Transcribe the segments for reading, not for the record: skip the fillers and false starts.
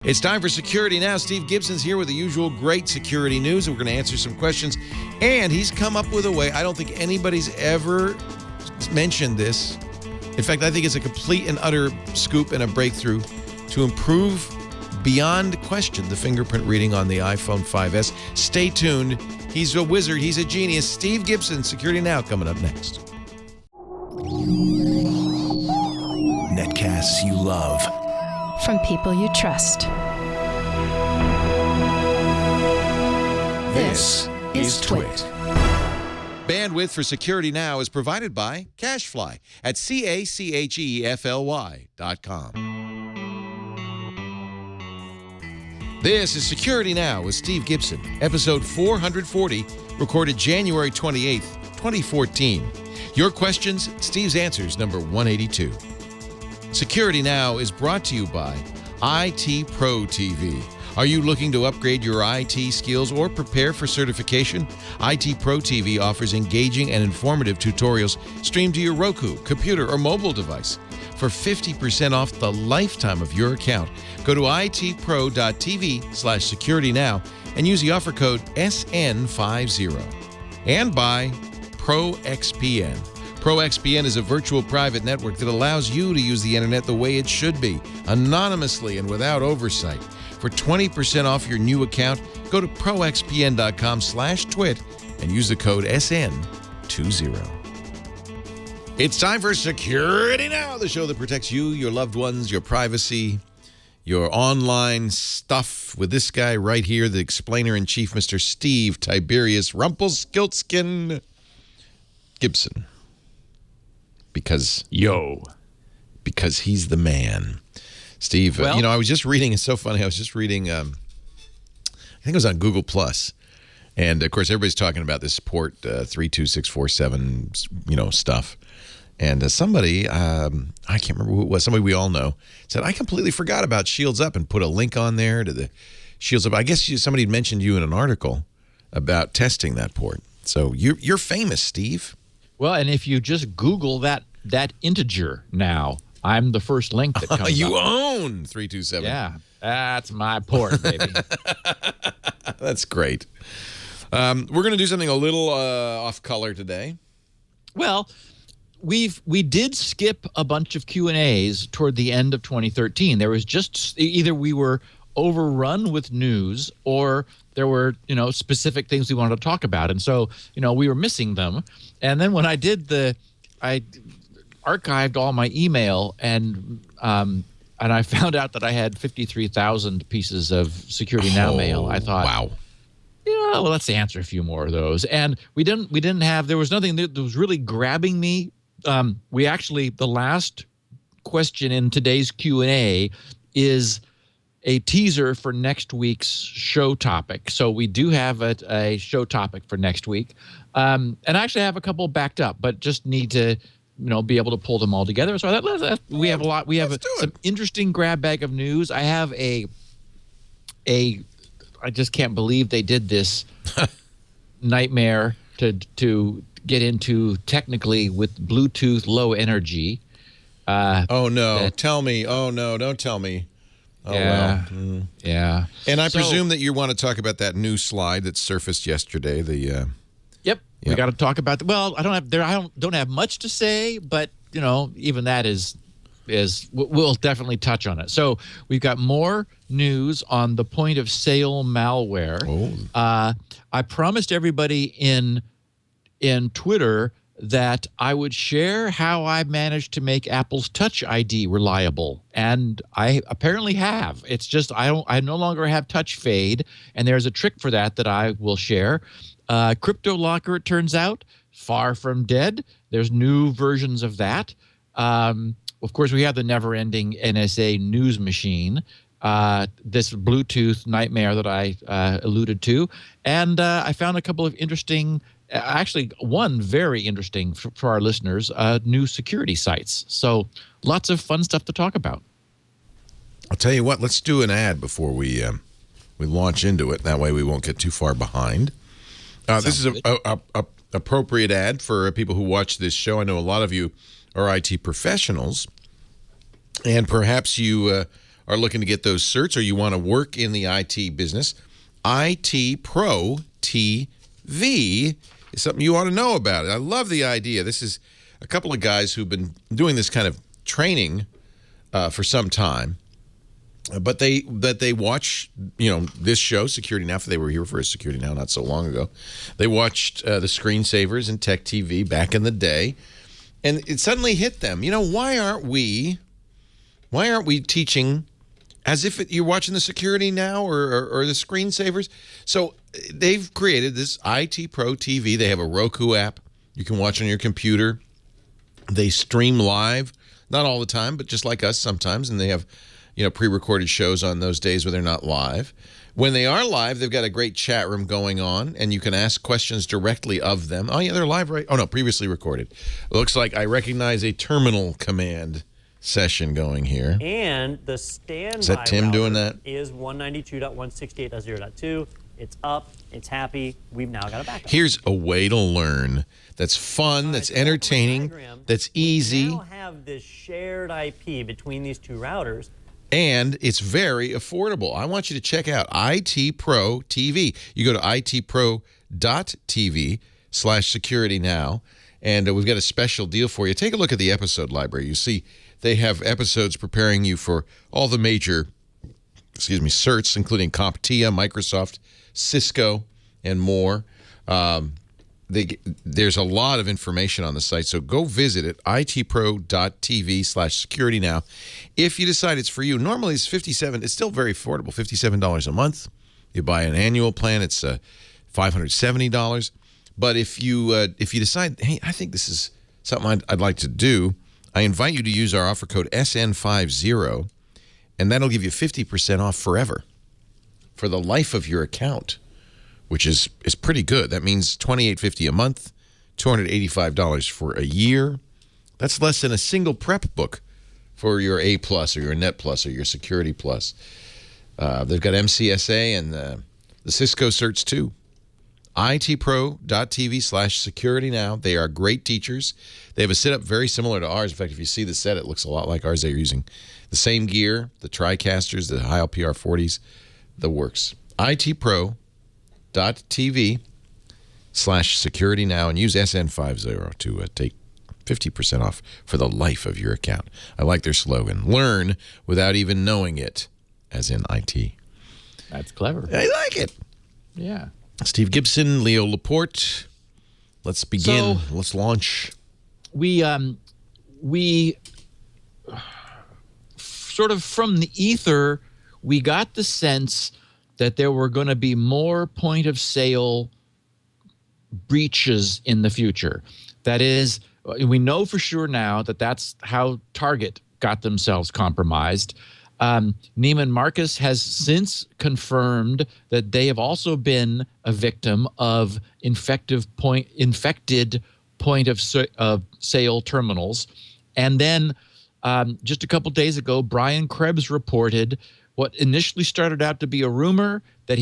It's time for Security Now. Steve Gibson's here with the usual great security news. We're going to answer some questions. And he's come up with a way. I don't think anybody's ever mentioned this. In fact, I think it's a complete and utter scoop and a breakthrough to improve beyond question the fingerprint reading on the iPhone 5S. Stay tuned. He's a wizard. He's a genius. Steve Gibson, Security Now, coming up next. Netcasts you love. From people you trust. This is Twit. Bandwidth for Security Now is provided by CacheFly at CacheFly.com. This is Security Now with Steve Gibson, episode 440, recorded January 28th, 2014. Your questions, Steve's answers, number 182. Security Now is brought to you by IT Pro TV. Are you looking to upgrade your IT skills or prepare for certification? IT Pro TV offers engaging and informative tutorials streamed to your Roku, computer, or mobile device. For 50% off the lifetime of your account, go to itpro.tv/securitynow and use the offer code SN50. And by ProXPN. ProXPN is a virtual private network that allows you to use the internet the way it should be, anonymously and without oversight. For 20% off your new account, go to proxpn.com/twit and use the code SN20. It's time for Security Now, the show that protects you, your loved ones, your privacy, your online stuff with this guy right here, the explainer-in-chief, Mr. Steve Tiberius Rumpelstiltskin Gibson. Because he's the man. Steve, well, I was just reading, it's so funny, I was just reading, I think it was on Google+, and of course everybody's talking about this port 32647, stuff. And somebody, I can't remember who it was, somebody we all know, said, I completely forgot about Shields Up, and put a link on there to the Shields Up. I guess somebody mentioned you in an article about testing that port. So you're famous, Steve. Well, and if you just Google that integer now, I'm the first link that comes you up. own 327. Yeah, that's my port, baby. That's great. We're going to do something a little off color today. Well, we did skip a bunch of Q&As toward the end of 2013. There was just either we were overrun with news or there were, specific things we wanted to talk about. And so, we were missing them. And then when I did I archived all my email and I found out that I had 53,000 pieces of Security Now mail. I thought, wow. Well, let's answer a few more of those. And we didn't have, there was nothing that was really grabbing me. The last question in today's Q&A is a teaser for next week's show topic. So we do have a show topic for next week. And I actually have a couple backed up, but just need to, be able to pull them all together. So we have a lot. We have some interesting grab bag of news. I have I just can't believe they did this nightmare to get into technically with Bluetooth low energy. Oh, no. Tell me. Oh, no. Don't tell me. Oh, yeah. Well. Yeah. And I presume that you want to talk about that new slide that surfaced yesterday. Yep. We got to talk about I don't have much to say, but even that is we'll definitely touch on it. So we've got more news on the point of sale malware. Oh. I promised everybody in Twitter that I would share how I managed to make Apple's TouchID reliable, and I apparently have. It's just I no longer have touch fade, and there's a trick for that I will share. CryptoLocker, it turns out, far from dead. There's new versions of that. Of course, we have the never-ending NSA news machine, this Bluetooth nightmare that I alluded to, and I found a couple of interesting. Actually, one very interesting for our listeners, new security sites. So lots of fun stuff to talk about. I'll tell you what, let's do an ad before we launch into it. That way we won't get too far behind. This is a appropriate ad for people who watch this show. I know a lot of you are IT professionals, and perhaps you are looking to get those certs or you want to work in the IT business, IT Pro TV is something you ought to know about. I love the idea. This is a couple of guys who've been doing this kind of training for some time. But they watch, this show, Security Now. They were here for Security Now not so long ago. They watched the screensavers and Tech TV back in the day, and it suddenly hit them. Why aren't we teaching as if you're watching the Security Now or the screensavers? So they've created this IT Pro TV. They have a Roku app you can watch on your computer. They stream live, not all the time, but just like us sometimes, and they have pre-recorded shows on those days where they're not live. When they are live, they've got a great chat room going on, and you can ask questions directly of them. Oh, yeah, they're live, right? Oh, no, previously recorded. Looks like I recognize a terminal command session going here. And the standby Is that Tim doing that? Is 192.168.0.2. It's up. It's happy. We've now got a backup. Here's a way to learn that's fun, that's entertaining, that's easy. We now have this shared IP between these two routers. And it's very affordable. I want you to check out IT Pro TV. You go to itpro.tv/security now, and we've got a special deal for you. Take a look at the episode library. You see they have episodes preparing you for all the major, certs, including CompTIA, Microsoft, Cisco, and more. There's a lot of information on the site, so go visit it, itpro.tv/security now. If you decide it's for you, normally it's $57. It's still very affordable, $57 a month. You buy an annual plan, it's $570. But if you decide, hey, I think this is something I'd like to do, I invite you to use our offer code SN50, and that'll give you 50% off forever for the life of your account, which is pretty good. That means $28.50 a month, $285 for a year. That's less than a single prep book for your A Plus or your Net Plus or your Security Plus. They've got MCSA and the Cisco certs too. itpro.tv/security now. They are great teachers. They have a setup very similar to ours. In fact, if you see the set, it looks a lot like ours. They're using the same gear, the TriCasters, the Heil PR40s, the works. itpro.tv/security now and use SN50 to take 50% off for the life of your account. I like their slogan, learn without even knowing it, as in IT. That's clever. I like it. Yeah. Steve Gibson, Leo Laporte. Let's begin. Let's launch. We sort of from the ether, we got the sense that there were going to be more point-of-sale breaches in the future. That is, we know for sure now that that's how Target got themselves compromised. Neiman Marcus has since confirmed that they have also been a victim of infected point-of-sale terminals. And then just a couple days ago, Brian Krebs reported what initially started out to be a rumor that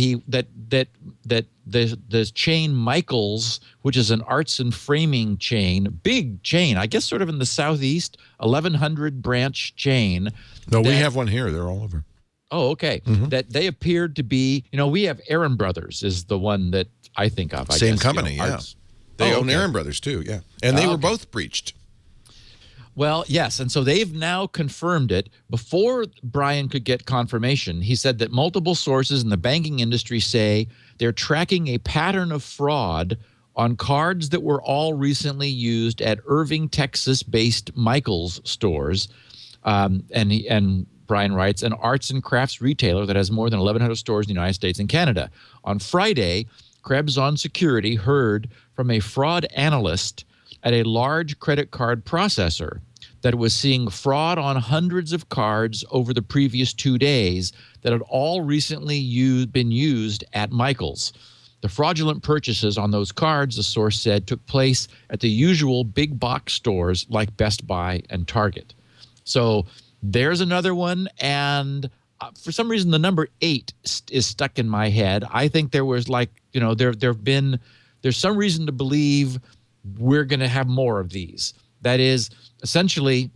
the chain Michaels, which is an arts and framing chain, big chain, I guess sort of in the southeast, 1,100 branch chain. No, we have one here. They're all over. Oh, okay. Mm-hmm. That they appeared to be, we have Aaron Brothers is the one that I think of. Same company, yeah. They own Aaron Brothers too, yeah. And they were both breached. Well, yes, and so they've now confirmed it. Before Brian could get confirmation, he said that multiple sources in the banking industry say they're tracking a pattern of fraud on cards that were all recently used at Irving, Texas-based Michaels stores. And Brian writes, an arts and crafts retailer that has more than 1,100 stores in the United States and Canada. On Friday, Krebs on Security heard from a fraud analyst at a large credit card processor that it was seeing fraud on hundreds of cards over the previous 2 days that had all recently been used at Michaels. The fraudulent purchases on those cards, the source said, took place at the usual big box stores like Best Buy and Target. So there's another one, and for some reason the number 8 is stuck in my head. I think there was there's some reason to believe we're going to have more of these. That is, essentially,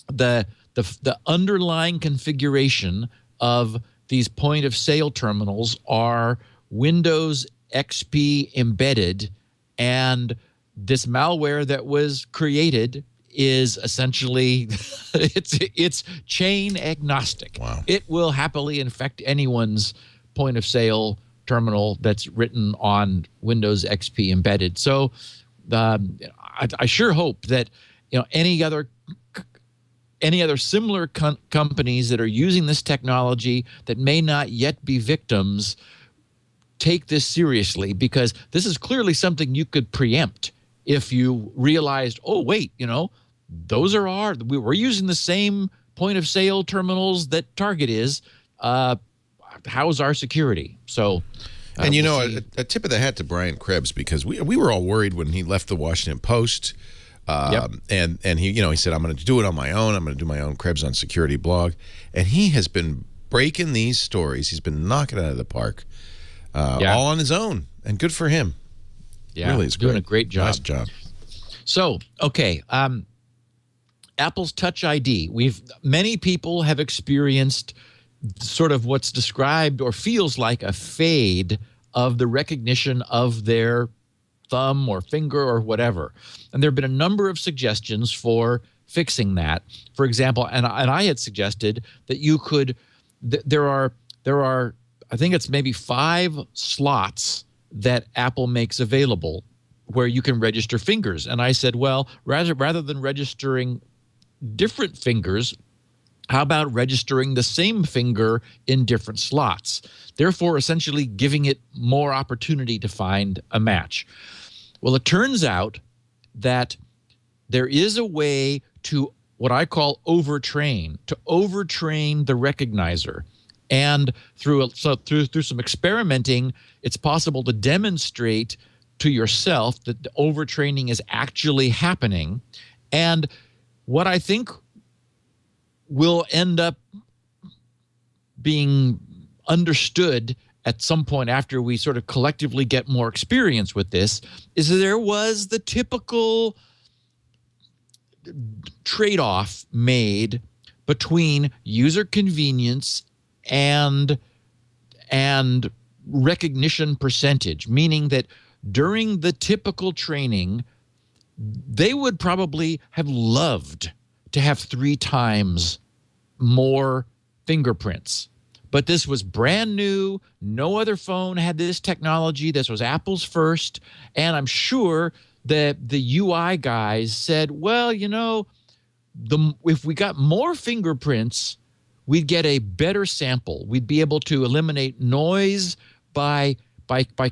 the the underlying configuration of these point of sale terminals are Windows XP embedded, and this malware that was created is essentially it's chain agnostic. Wow. It will happily infect anyone's point of sale terminal that's written on Windows XP embedded. So I sure hope that any other similar companies that are using this technology that may not yet be victims take this seriously, because this is clearly something you could preempt if you realized, oh, wait, we're using the same point of sale terminals that Target is. How's our security? So, and a tip of the hat to Brian Krebs, because we were all worried when he left the Washington Post. And he said, I'm going to do it on my own. I'm going to do my own Krebs on Security blog. And he has been breaking these stories. He's been knocking it out of the park, all on his own. And good for him. Yeah, really, it's doing a great job. Nice job. So, okay, Apple's Touch ID. Many people have experienced sort of what's described or feels like a fade of the recognition of their thumb or finger or whatever. And there have been a number of suggestions for fixing that. For example, and I had suggested that you could, there are, I think it's maybe 5 slots that Apple makes available where you can register fingers. And I said, well, rather than registering different fingers, how about registering the same finger in different slots? Therefore, essentially giving it more opportunity to find a match. Well, it turns out that there is a way to what I call overtrain the recognizer. And through some experimenting, it's possible to demonstrate to yourself that the overtraining is actually happening. And what I think will end up being understood at some point after we sort of collectively get more experience with this is that there was the typical trade-off made between user convenience and recognition percentage, meaning that during the typical training, they would probably have loved to have 3 times more fingerprints. But this was brand new. No other phone had this technology. This was Apple's first. And I'm sure that the UI guys said, well, if we got more fingerprints, we'd get a better sample. We'd be able to eliminate noise by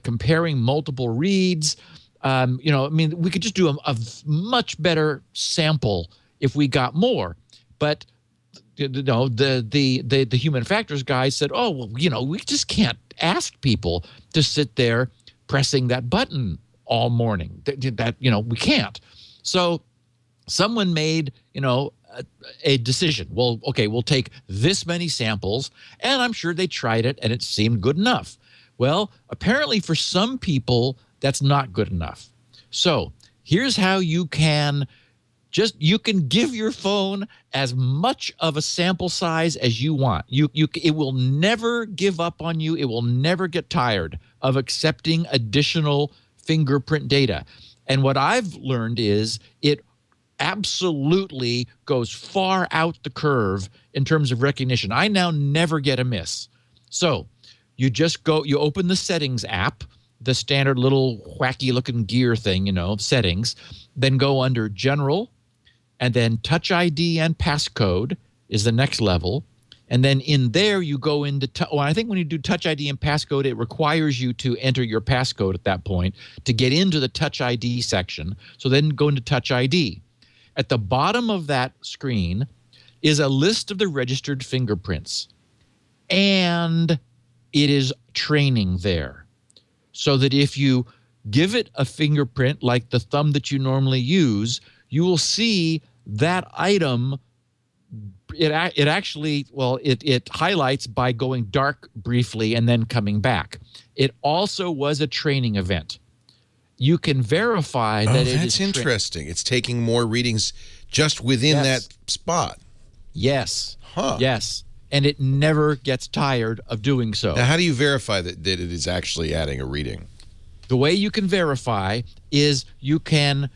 comparing multiple reads. We could just do a much better sample if we got more. But the human factors guy said, oh, well, we just can't ask people to sit there pressing that button all morning. That we can't. So someone made, a decision. Well, okay, we'll take this many samples, and I'm sure they tried it, and it seemed good enough. Well, apparently for some people, that's not good enough. So here's how you can give your phone as much of a sample size as you want. It will never give up on you. It will never get tired of accepting additional fingerprint data. And what I've learned is it absolutely goes far out the curve in terms of recognition. I now never get a miss. So you open the settings app, the standard little wacky looking gear thing, settings, then go under general, and then Touch ID and passcode is the next level. And then in there, you go into I think when you do Touch ID and passcode, it requires you to enter your passcode at that point to get into the Touch ID section. So then go into Touch ID. At the bottom of that screen is a list of the registered fingerprints. And it is training there. So that if you give it a fingerprint like the thumb that you normally use, you will see that item. It highlights by going dark briefly and then coming back. It also was a training event. You can verify that it is. That's interesting. It's taking more readings just within that spot. Yes. Huh. Yes. And it never gets tired of doing so. Now, how do you verify that it is actually adding a reading? The way you can verify is you can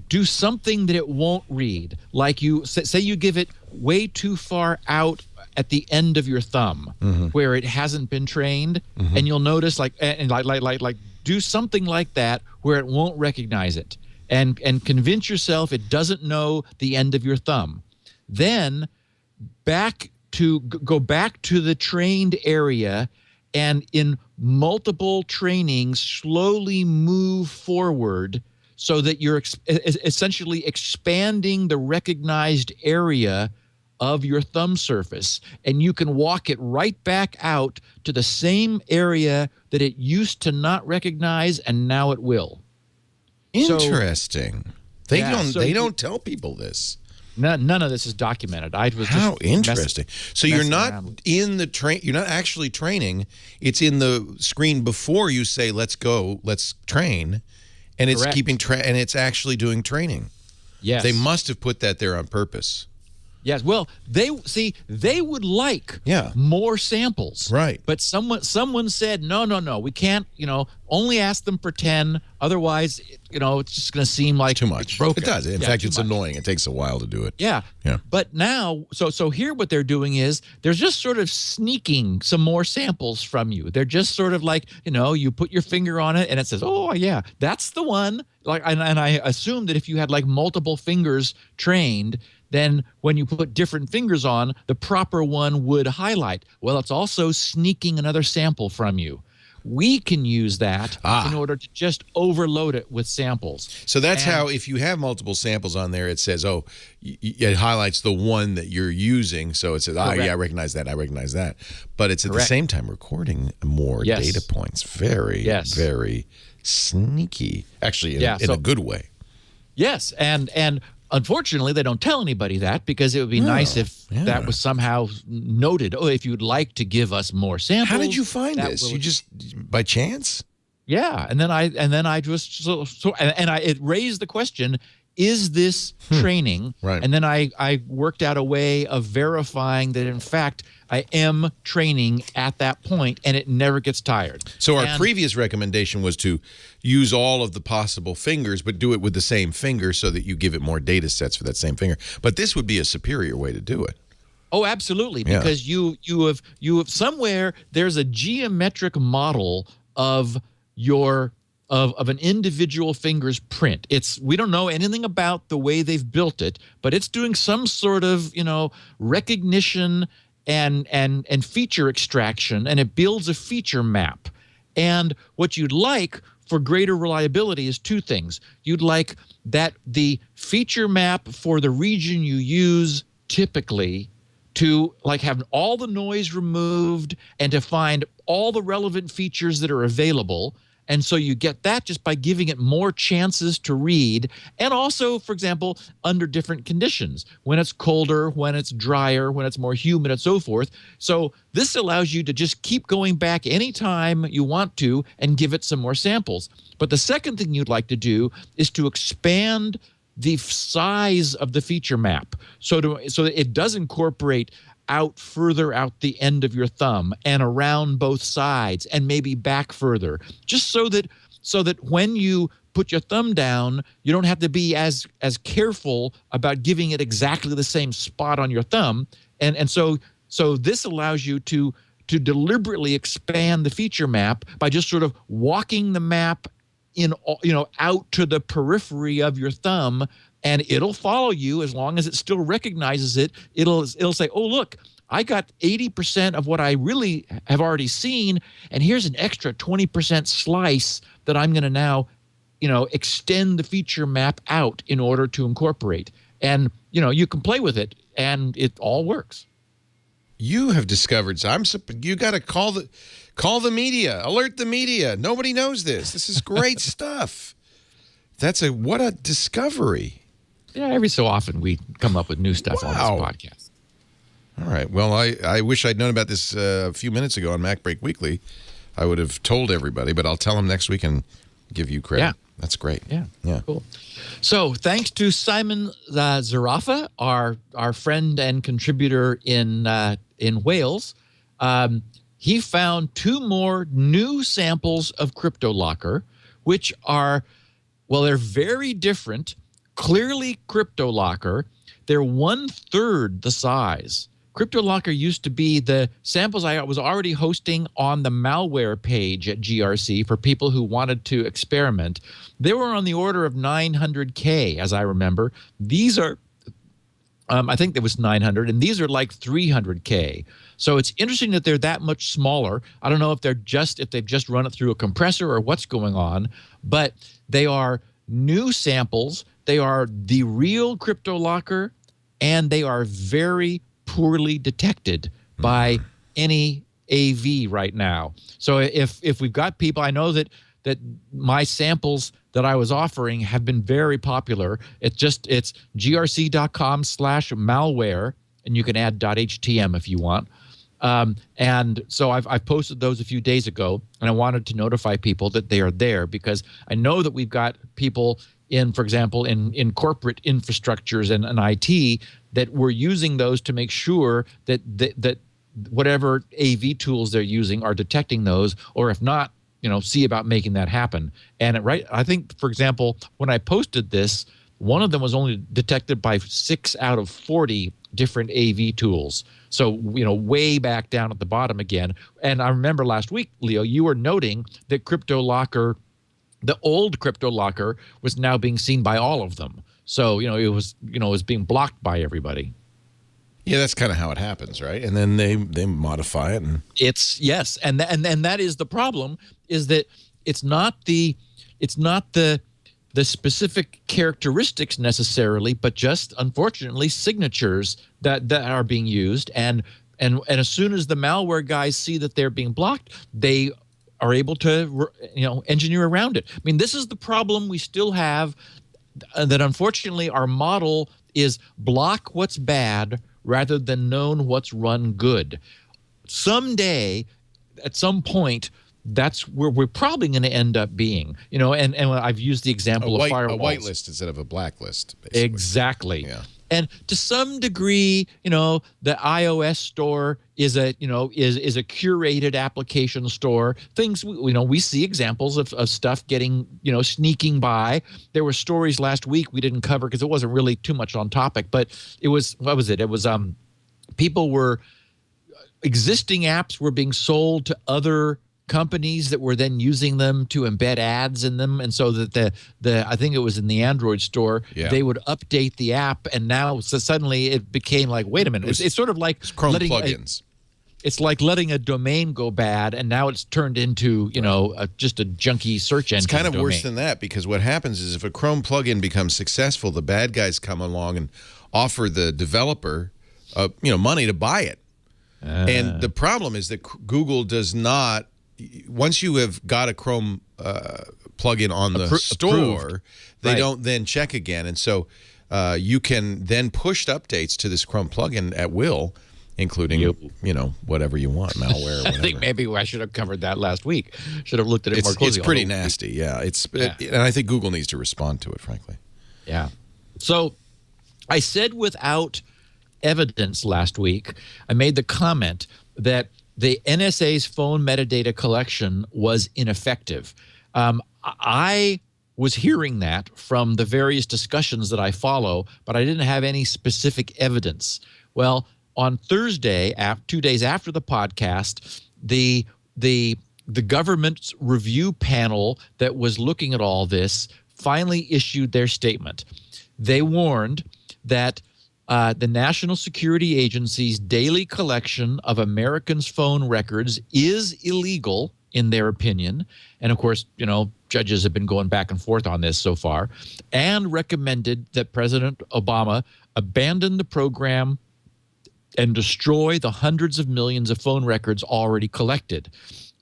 do something that it won't read. Like you say you give it way too far out at the end of your thumb where it hasn't been trained, and you'll notice like do something like that where it won't recognize it, and convince yourself it doesn't know the end of your thumb. Then go back to the trained area, and in multiple trainings slowly move forward so that you're essentially expanding the recognized area of your thumb surface, and you can walk it right back out to the same area that it used to not recognize, and now it will. Interesting. They don't tell people this. None of this is documented. How interesting. So you're not around. in the you're not actually training. It's in the screen before you say let's go, let's train, and it's Correct. keeping and it's actually doing training. Yes. They must have put that there on purpose. Yes. Well, they would like more samples. Right. But someone said, no, we can't, only ask them for 10. Otherwise, it's just going to seem like Too much. it's broken. It does. In fact, it's annoying. It takes a while to do it. Yeah. Yeah. But now, so here what they're doing is they're just sort of sneaking some more samples from you. They're just sort of like, you put your finger on it and it says, oh, yeah, that's the one. Like, and I assume that if you had like multiple fingers trained, then when you put different fingers on, the proper one would highlight. Well, it's also sneaking another sample from you. We can use that in order to just overload it with samples. So that's how, if you have multiple samples on there, it says, it highlights the one that you're using. So it says, yeah, I recognize that. I recognize that. But it's at the same time recording more data points. Very, very sneaky. Actually, in a good way. Yes, and unfortunately, they don't tell anybody that, because it would be nice if that was somehow noted. Oh, if you'd like to give us more samples. How did you find this? You just by chance? Yeah, and then I just it raised the question: is this training? Right. And then I worked out a way of verifying that in fact I am training at that point, and it never gets tired. So our previous recommendation was to use all of the possible fingers, but do it with the same finger so that you give it more data sets for that same finger. But this would be a superior way to do it. Oh, absolutely, because you have somewhere there's a geometric model of an individual finger's print. We don't know anything about the way they've built it, but it's doing some sort of recognition and feature extraction, and it builds a feature map. And what you'd like for greater reliability is two things. You'd like that the feature map for the region you use typically to have all the noise removed and to find all the relevant features that are available. And so you get that just by giving it more chances to read, and also, for example, under different conditions, when it's colder, when it's drier, when it's more humid, and so forth. So this allows you to just keep going back anytime you want to and give it some more samples. But the second thing you'd like to do is to expand the size of the feature map so that it does incorporate further out the end of your thumb and around both sides and maybe back further, just so that when you put your thumb down, you don't have to be as careful about giving it exactly the same spot on your thumb. And so this allows you to deliberately expand the feature map by just sort of walking the map out to the periphery of your thumb, and it'll follow you as long as it still recognizes it. It'll say, oh, look, I got 80% of what I really have already seen, and here's an extra 20% slice that I'm going to now, extend the feature map out in order to incorporate. And, you can play with it, and it all works. You have discovered. You got to call the media, alert the media. Nobody knows this. This is great stuff. What a discovery. Yeah, every so often we come up with new stuff on this podcast. All right. Well, I wish I'd known about this a few minutes ago on Mac Break Weekly. I would have told everybody, but I'll tell them next week and give you credit. That's great. Yeah. Yeah. Cool. So thanks to Simon Zarafa, our friend and contributor in Wales, he found 2 more new samples of CryptoLocker, which are, well, they're very different. Clearly CryptoLocker, they're 1/3 the size. CryptoLocker used to be the samples I was already hosting on the malware page at GRC for people who wanted to experiment. They were on the order of 900K, as I remember. These are, I think there was 900, and these are like 300K. So it's interesting that they're that much smaller. I don't know if they've just run it through a compressor or what's going on, but they are new samples. They are the real CryptoLocker, and they are very poorly detected by any AV right now. So if we've got people, I know that my samples that I was offering have been very popular. It's grc.com/malware, and you can add .htm if you want. And so I've posted those a few days ago, and I wanted to notify people that they are there because I know that we've got people in, for example, in corporate infrastructures and IT that we're using those to make sure that whatever AV tools they're using are detecting those, or if not, see about making that happen. And I think, for example, when I posted this, one of them was only detected by 6 out of 40 different AV tools. So, way back down at the bottom again. And I remember last week, Leo, you were noting that CryptoLocker, the old CryptoLocker, was now being seen by all of them. So, it was being blocked by everybody. Yeah, that's kind of how it happens, right? And then they modify it, and Yes, and that is the problem, is that it's not the specific characteristics necessarily, but just unfortunately signatures that are being used, and as soon as the malware guys see that they're being blocked, they are able to engineer around it. I mean, this is the problem we still have, that unfortunately our model is block what's bad rather than known what's run good. Someday, at some point, that's where we're probably going to end up being. And I've used the example of firewalls. A whitelist instead of a blacklist, basically. Exactly. Yeah. And to some degree, the iOS store is a curated application store. Things, we see examples of stuff getting, sneaking by. There were stories last week we didn't cover because it wasn't really too much on topic, but it was, what was it? It was existing apps were being sold to other companies that were then using them to embed ads in them, and so that I think it was in the Android store, they would update the app, and now suddenly it became like, wait a minute, it's sort of like Chrome plugins. It's like letting a domain go bad, and now it's turned into just a junky search engine. It's kind of domain. worse than that, because what happens is if a Chrome plugin becomes successful, the bad guys come along and offer the developer money to buy it. And the problem is that Google does not. Once you have got a Chrome plugin on the store, they don't then check again. And so you can then push updates to this Chrome plugin at will, including, whatever you want, malware or whatever. I think maybe I should have covered that last week. Should have looked at it more closely. It's pretty nasty, yeah. And I think Google needs to respond to it, frankly. Yeah. So I said without evidence last week, I made the comment that the NSA's phone metadata collection was ineffective. I was hearing that from the various discussions that I follow, but I didn't have any specific evidence. Well, on Thursday, 2 days after the podcast, the government's review panel that was looking at all this finally issued their statement. They warned that the National Security Agency's daily collection of Americans' phone records is illegal, in their opinion. And of course, judges have been going back and forth on this so far, and recommended that President Obama abandon the program and destroy the hundreds of millions of phone records already collected.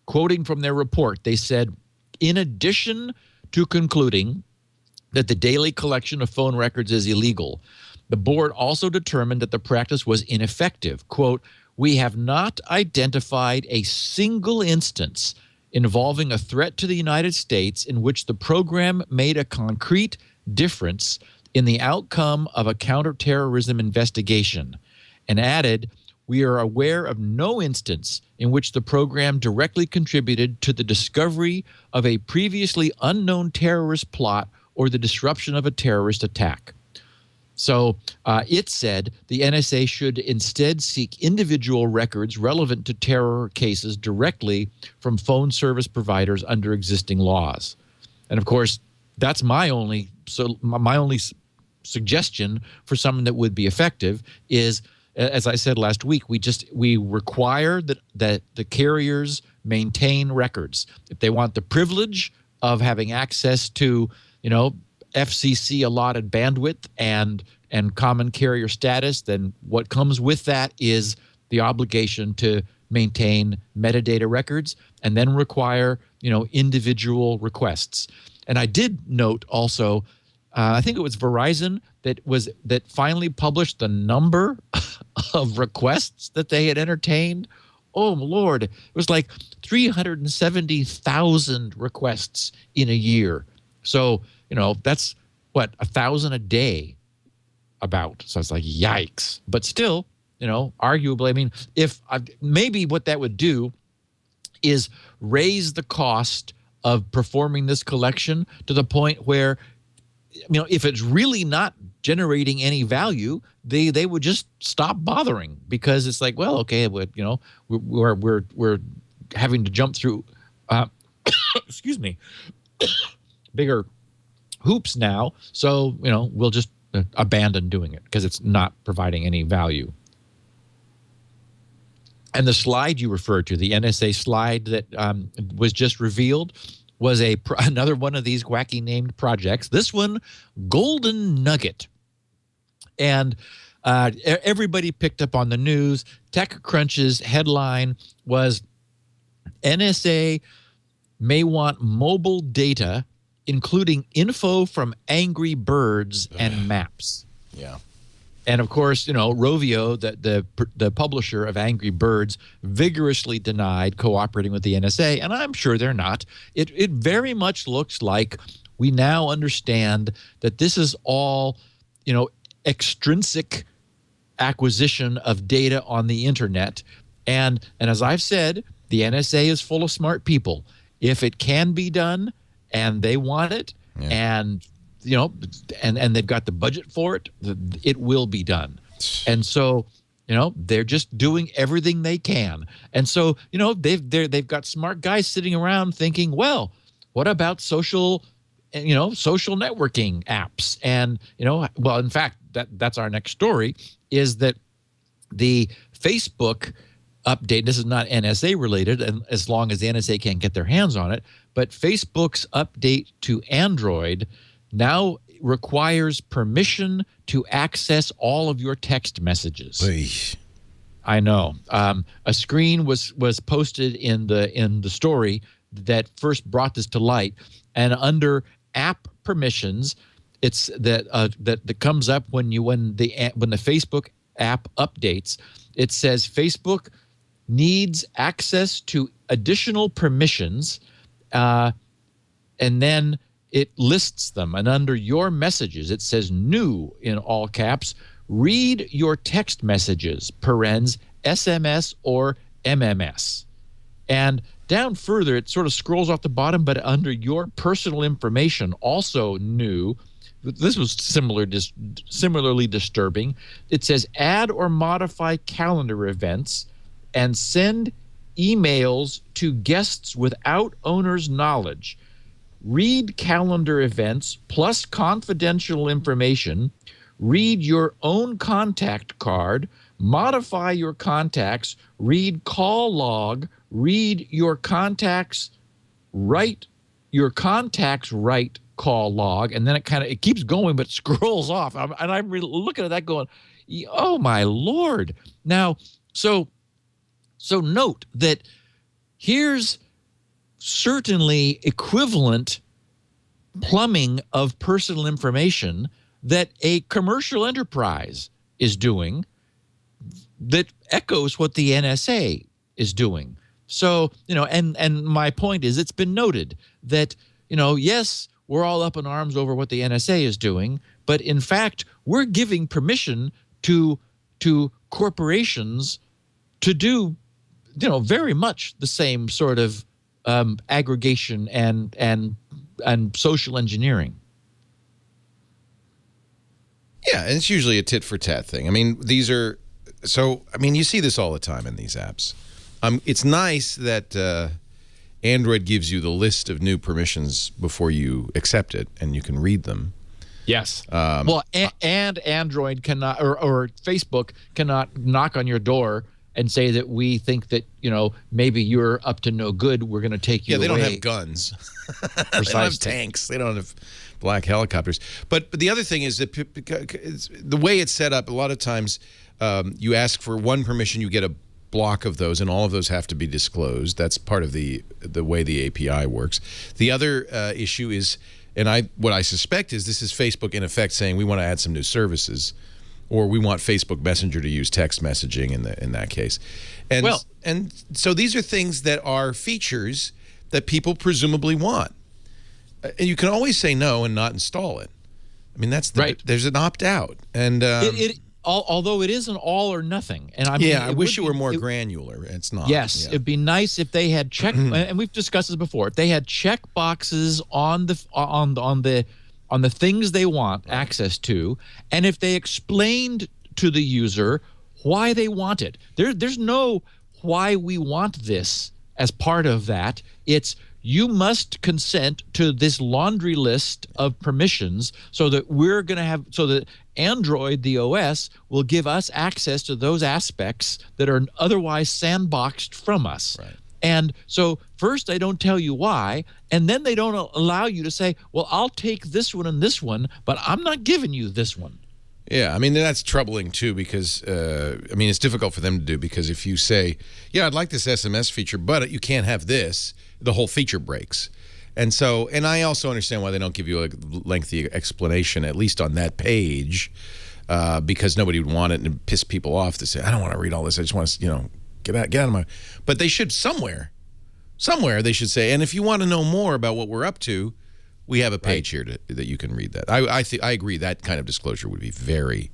Quoting from their report, they said, in addition to concluding that the daily collection of phone records is illegal, the board also determined that the practice was ineffective. Quote, we have not identified a single instance involving a threat to the United States in which the program made a concrete difference in the outcome of a counterterrorism investigation, and added, we are aware of no instance in which the program directly contributed to the discovery of a previously unknown terrorist plot or the disruption of a terrorist attack. So it said the NSA should instead seek individual records relevant to terror cases directly from phone service providers under existing laws. And of course, that's my only suggestion for something that would be effective is, as I said last week, we require that the carriers maintain records. If they want the privilege of having access to, FCC allotted bandwidth and common carrier status, then what comes with that is the obligation to maintain metadata records and then require, individual requests. And I did note also, I think it was Verizon that finally published the number of requests that they had entertained. Oh, Lord, it was like 370,000 requests in a year. So, that's what, 1,000 a day about. So it's like, yikes. But still, arguably, I mean, maybe what that would do is raise the cost of performing this collection to the point where, if it's really not generating any value, they would just stop bothering, because it's like, well, okay, we're having to jump through, excuse me, bigger hoops now. So, we'll just abandon doing it because it's not providing any value. And the slide you referred to, the NSA slide that was just revealed, was another one of these wacky named projects. This one, Golden Nugget. And everybody picked up on the news. TechCrunch's headline was, NSA may want mobile data, including info from Angry Birds and maps. Yeah. And of course, Rovio, the publisher of Angry Birds, vigorously denied cooperating with the NSA, and I'm sure they're not. It very much looks like we now understand that this is all, extrinsic acquisition of data on the internet. And as I've said, the NSA is full of smart people. If it can be done and they want it, and and they've got the budget for it, it will be done. And so, they're just doing everything they can. And so, they've got smart guys sitting around thinking, well, what about social networking apps? And, well, in fact, that's our next story, is that the Facebook update, this is not NSA related, and as long as the NSA can't get their hands on it, but Facebook's update to Android now requires permission to access all of your text messages. Eesh. I know. A screen was posted in the story that first brought this to light, and under app permissions, it's that comes up when the Facebook app updates. It says Facebook needs access to additional permissions, and then it lists them. And under your messages, it says new in all caps, read your text messages, parens, SMS or MMS. And down further, it sort of scrolls off the bottom, but under your personal information, also new, this was similarly disturbing. It says add or modify calendar events and send emails to guests without owner's knowledge. Read calendar events plus confidential information. Read your own contact card. Modify your contacts. Read call log. Read your contacts. Write your contacts. Write call log. And then it keeps going, but scrolls off. And I'm looking at that going, oh my Lord. Now, so note that here's certainly equivalent plumbing of personal information that a commercial enterprise is doing that echoes what the NSA is doing. So, and my point is, it's been noted that, yes, we're all up in arms over what the NSA is doing, but in fact, we're giving permission to corporations to do, very much the same sort of aggregation and social engineering. Yeah, and it's usually a tit for tat thing. I mean, you see this all the time in these apps. It's nice that Android gives you the list of new permissions before you accept it, and you can read them. Yes. And Android cannot, or Facebook cannot knock on your door and say that we think that, maybe you're up to no good. We're going to take you away. Yeah, they don't have guns. They don't have tanks. They don't have black helicopters. But the other thing is that the way it's set up, a lot of times you ask for one permission, you get a block of those, and all of those have to be disclosed. That's part of the way the API works. The other issue is, and what I suspect is this is Facebook in effect saying we want to add some new services, or we want Facebook Messenger to use text messaging in that case. And so these are things that are features that people presumably want. And you can always say no and not install it. I mean, that's right. There's an opt-out. And although it is an all or nothing. And I wish it were more granular. It's not. Yes, it'd be nice if they had check, and we've discussed this before. If they had check boxes on the things they want access to, and if they explained to the user why they want it. There's no why we want this as part of that. It's you must consent to this laundry list of permissions so that that Android, the OS, will give us access to those aspects that are otherwise sandboxed from us. Right. And so first they don't tell you why, and then they don't allow you to say, well, I'll take this one and this one, but I'm not giving you this one. Yeah, I mean, that's troubling too because, it's difficult for them to do because if you say, yeah, I'd like this SMS feature, but you can't have this, the whole feature breaks. And I also understand why they don't give you a lengthy explanation, at least on that page, because nobody would want it and piss people off to say, I don't want to read all this. I just want to, get out of my. But they should somewhere they should say, and if you want to know more about what we're up to, we have a page here that you can read that. I agree that kind of disclosure would be very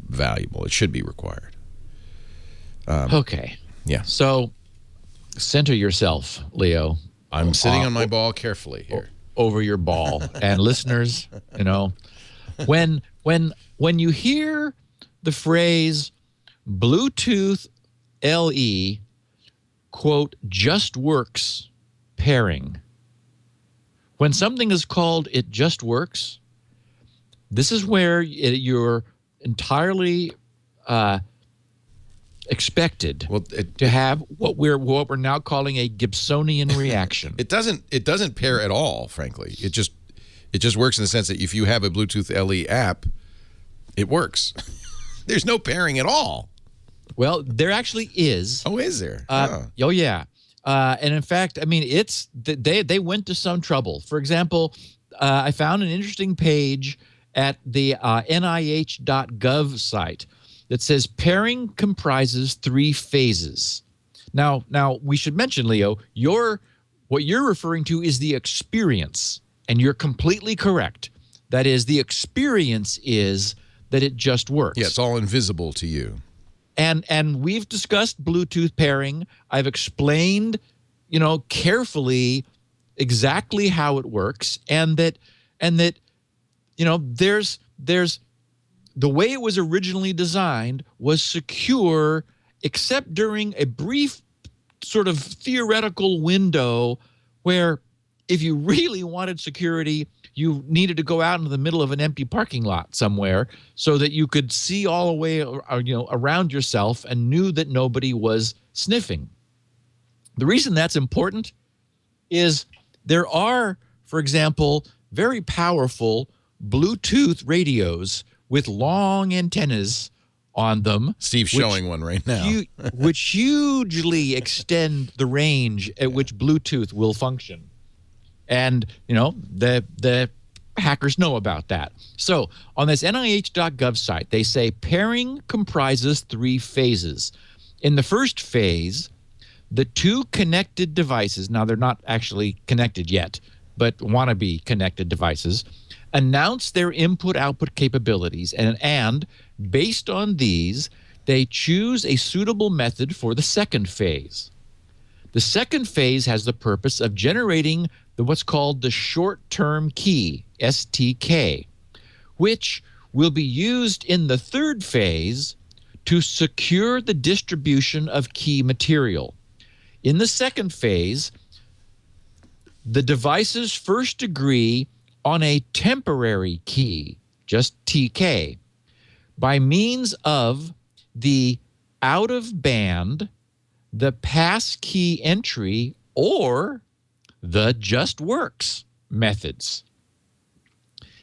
valuable. It should be required. Okay. Yeah. So center yourself, Leo. I'm sitting on my ball carefully here. Over your ball. And listeners, when you hear the phrase Bluetooth LE, quote, just works pairing, when something is called it just works, this is where you're entirely expected to have what we're now calling a Gibsonian reaction. It doesn't pair at all, frankly. It just works in the sense that if you have a Bluetooth LE app, it works. There's no pairing at all. Well, there actually is. Oh, is there? Oh yeah. And in fact, they went to some trouble. For example, I found an interesting page at the NIH.gov site that says pairing comprises 3 phases. Now we should mention, Leo, what you're referring to is the experience, and you're completely correct. That is, the experience is that it just works. Yeah, it's all invisible to you. And we've discussed Bluetooth pairing. I've explained, carefully exactly how it works, and that there's the way it was originally designed was secure, except during a brief sort of theoretical window where if you really wanted security, you needed to go out into the middle of an empty parking lot somewhere so that you could see all the way around yourself and knew that nobody was sniffing. The reason that's important is there are, for example, very powerful Bluetooth radios with long antennas on them. Steve's showing one right now. Which hugely extend the range at which Bluetooth will function. And, the hackers know about that. So on this NIH.gov site, they say pairing comprises 3 phases. In the first phase, the two connected devices, now they're not actually connected yet, but want to be connected devices, announce their input-output capabilities, and based on these, they choose a suitable method for the second phase. The second phase has the purpose of generating what's called the short-term key, STK, which will be used in the third phase to secure the distribution of key material. In the second phase, the devices first agree on a temporary key, just TK, by means of the out-of-band, the passkey entry, or the just works methods.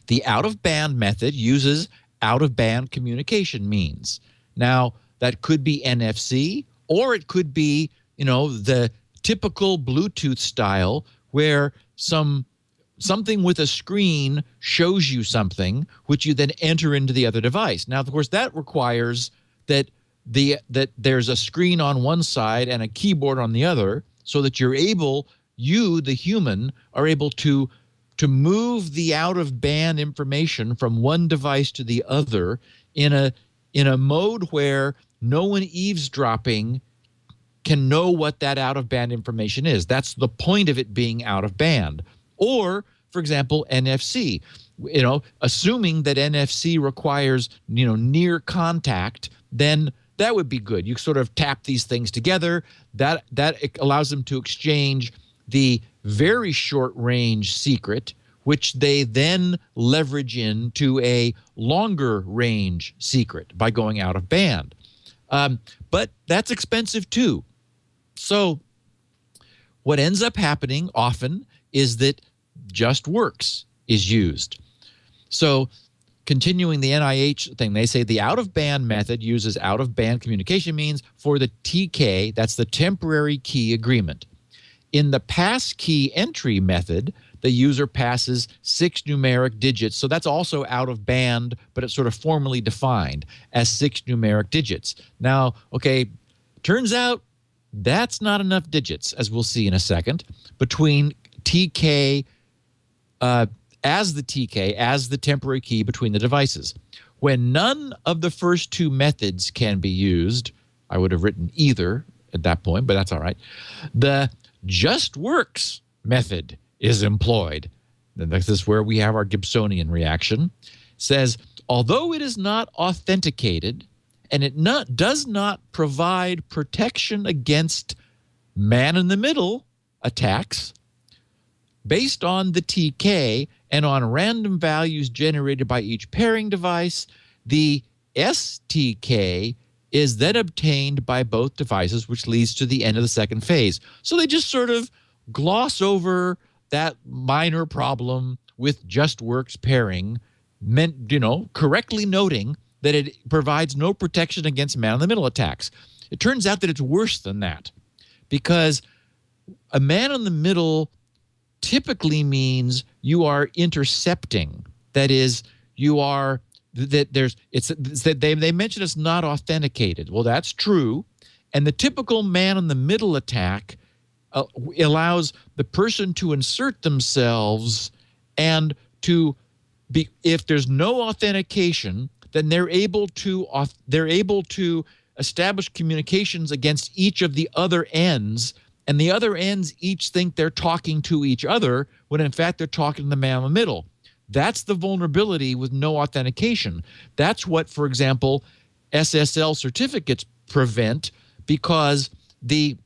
The out-of-band method uses out-of-band communication means. Now, that could be NFC, or it could be, the typical Bluetooth style where something with a screen shows you something, which you then enter into the other device. Now, of course, that requires that there's a screen on one side and a keyboard on the other, so that you, the human, are able to move the out-of-band information from one device to the other in a mode where no one eavesdropping can know what that out-of-band information is. That's the point of it being out-of-band. Or, for example, NFC. Assuming that NFC requires near contact, then that would be good. You sort of tap these things together. That allows them to exchange the very short-range secret, which they then leverage into a longer-range secret by going out of band. But that's expensive too. So what ends up happening often is that just works is used. So continuing the NIH thing, they say the out-of-band method uses out-of-band communication means for the TK, that's the temporary key agreement. In the passkey entry method, the user passes 6 numeric digits. So that's also out of band, but it's sort of formally defined as 6 numeric digits. Now, okay, turns out that's not enough digits, as we'll see in a second, between TK, as the temporary key between the devices. When none of the first two methods can be used, I would have written either at that point, but that's all right, the just works method is employed. And this is where we have our Gibsonian reaction. Says, although it is not authenticated and it does not provide protection against man-in-the-middle attacks, based on the TK and on random values generated by each pairing device, the STK is then obtained by both devices, which leads to the end of the second phase. So they just sort of gloss over that minor problem with just works pairing, correctly noting that it provides no protection against man-in-the-middle attacks. It turns out that it's worse than that, because a man-in-the-middle typically means you are intercepting. That is, you are they mention it's not authenticated. Well, that's true, and the typical man-in-the-middle attack allows the person to insert themselves and to be, if there's no authentication, then they're able to establish communications against each of the other ends, and the other ends each think they're talking to each other when in fact they're talking to the man in the middle. That's the vulnerability with no authentication. That's what, for example, SSL certificates prevent, because the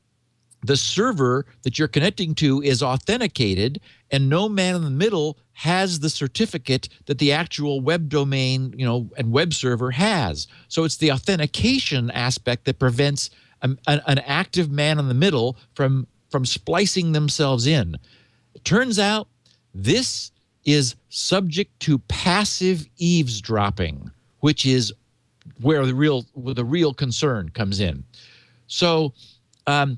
server that you're connecting to is authenticated and no man in the middle has the certificate that the actual web domain, and web server has. So it's the authentication aspect that prevents an active man in the middle from splicing themselves in. It turns out this is subject to passive eavesdropping, which is where the real concern comes in. So I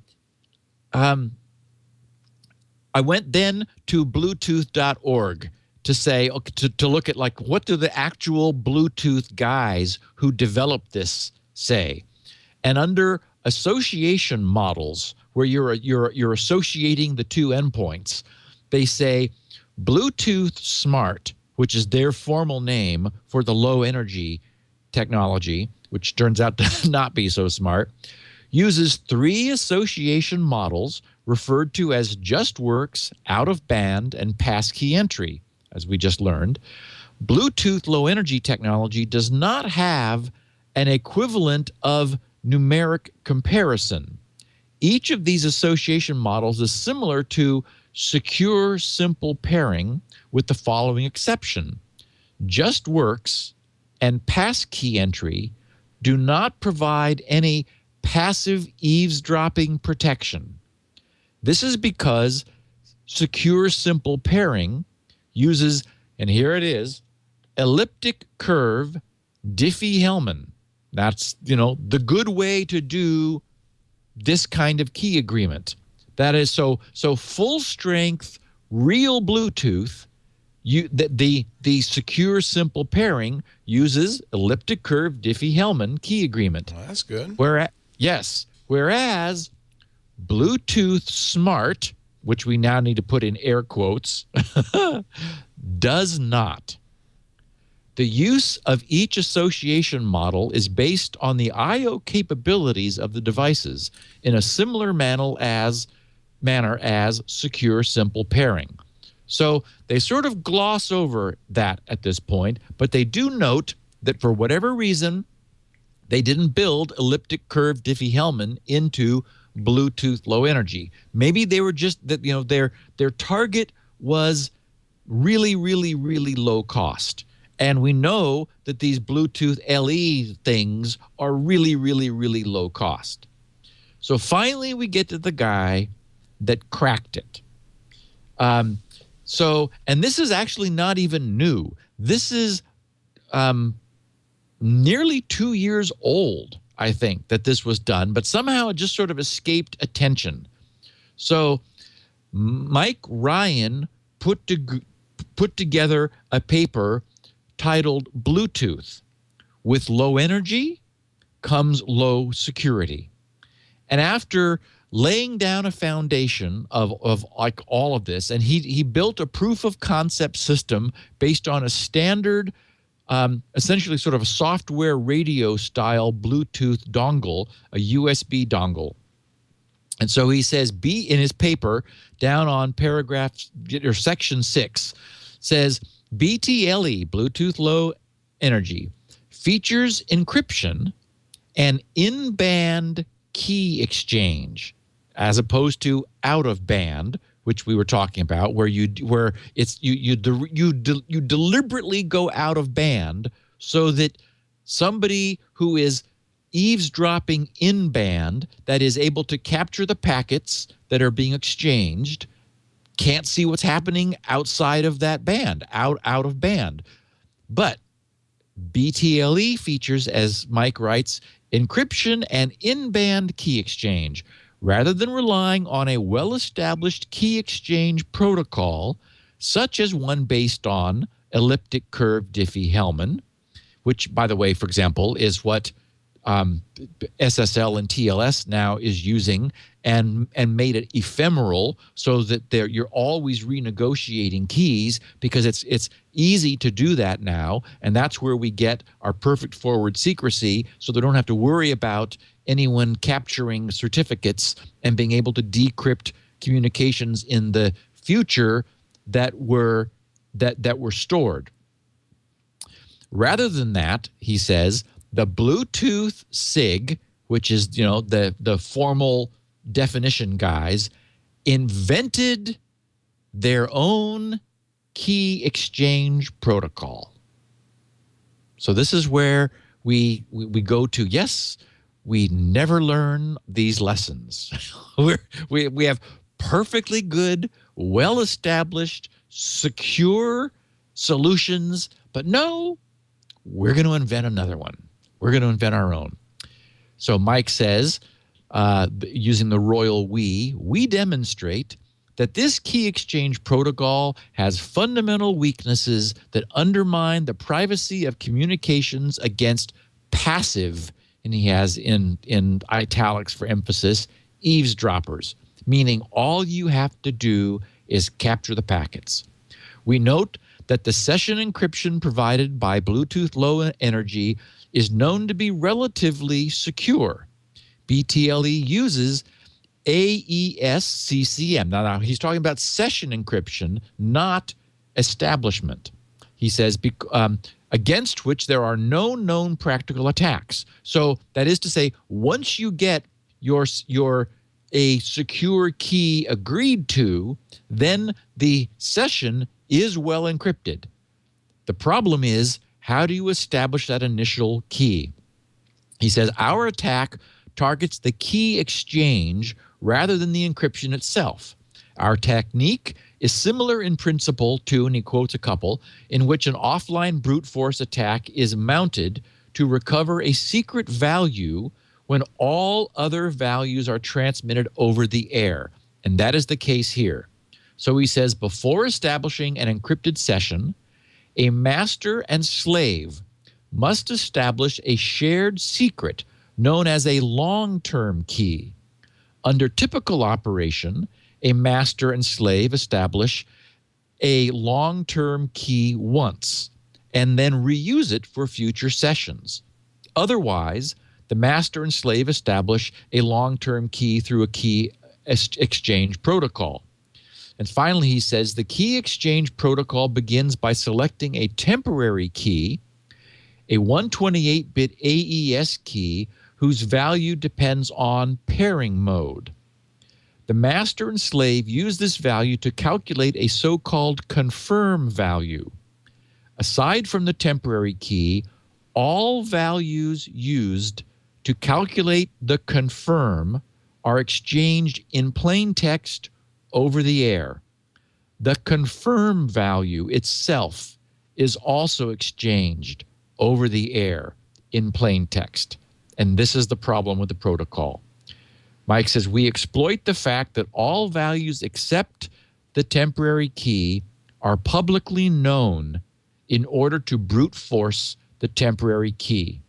went then to Bluetooth.org to say, to look at what do the actual Bluetooth guys who developed this say. And under association models, where you're associating the two endpoints. They say Bluetooth Smart, which is their formal name for the low energy technology, which turns out to not be so smart, uses 3 association models referred to as just works, out of band, and passkey entry, as we just learned. Bluetooth low energy technology does not have an equivalent of numeric comparison. Each of these association models is similar to secure simple pairing, with the following exception. Just works and passkey entry do not provide any passive eavesdropping protection. This is because secure simple pairing uses, and here it is, elliptic curve Diffie-Hellman. That's, the good way to do this kind of key agreement. That is so full strength, real Bluetooth, the secure simple pairing uses elliptic curve Diffie-Hellman key agreement. Well, that's good. Whereas Bluetooth Smart, which we now need to put in air quotes, does not. The use of each association model is based on the I/O capabilities of the devices in a similar manner as secure simple pairing. So they sort of gloss over that at this point, but they do note that for whatever reason, they didn't build elliptic curve Diffie-Hellman into Bluetooth low energy. Maybe they were just that, their target was really, really, really low cost. And we know that these Bluetooth LE things are really, really, really low cost. So finally, we get to the guy that cracked it. And this is actually not even new. This is nearly 2 years old, I think, that this was done, but somehow it just sort of escaped attention. So Mike Ryan put together a paper titled Bluetooth. With low energy comes low security. And after laying down a foundation of like all of this, and he built a proof of concept system based on a standard, essentially sort of a software radio style Bluetooth dongle, a USB dongle. And so he says, in his paper down on section 6 says, BTLE, Bluetooth Low Energy, features encryption and in-band key exchange, as opposed to out-of-band, which we were talking about, where you deliberately go out of band so that somebody who is eavesdropping in band, that is able to capture the packets that are being exchanged, can't see what's happening outside of that band, out of band. But BTLE features, as Mike writes, encryption and in-band key exchange. Rather than relying on a well-established key exchange protocol, such as one based on elliptic curve Diffie-Hellman, which, by the way, for example, is what SSL and TLS now is using, and made it ephemeral so that you're always renegotiating keys, because it's easy to do that now, and that's where we get our perfect forward secrecy, so they don't have to worry about anyone capturing certificates and being able to decrypt communications in the future that were stored. Rather than that, he says, the Bluetooth SIG, which is the formal definition guys, invented their own key exchange protocol. So this is where we go to, yes, we never learn these lessons. we have perfectly good, well-established, secure solutions, but no, we're going to invent another one. We're going to invent our own. So Mike says, using the royal we demonstrate that this key exchange protocol has fundamental weaknesses that undermine the privacy of communications against passive, and he has in italics for emphasis, eavesdroppers, meaning all you have to do is capture the packets. We note that the session encryption provided by Bluetooth Low Energy is known to be relatively secure. BTLE uses AES-CCM. Now, he's talking about session encryption, not establishment. He says, against which there are no known practical attacks. So that is to say, once you get a secure key agreed to, then the session is well encrypted. The problem is, how do you establish that initial key? He says, our attack targets the key exchange rather than the encryption itself. Our technique is similar in principle to, and he quotes a couple, in which an offline brute force attack is mounted to recover a secret value when all other values are transmitted over the air. And that is the case here. So he says, before establishing an encrypted session, a master and slave must establish a shared secret known as a long-term key. Under typical operation, a master and slave establish a long-term key once and then reuse it for future sessions. Otherwise, the master and slave establish a long-term key through a key exchange protocol. And finally, he says the key exchange protocol begins by selecting a temporary key, a 128-bit AES key whose value depends on pairing mode. The master and slave use this value to calculate a so-called confirm value. Aside from the temporary key, all values used to calculate the confirm are exchanged in plain text over the air. The confirm value itself is also exchanged over the air in plain text. And this is the problem with the protocol. Mike says, we exploit the fact that all values except the temporary key are publicly known in order to brute force the temporary key.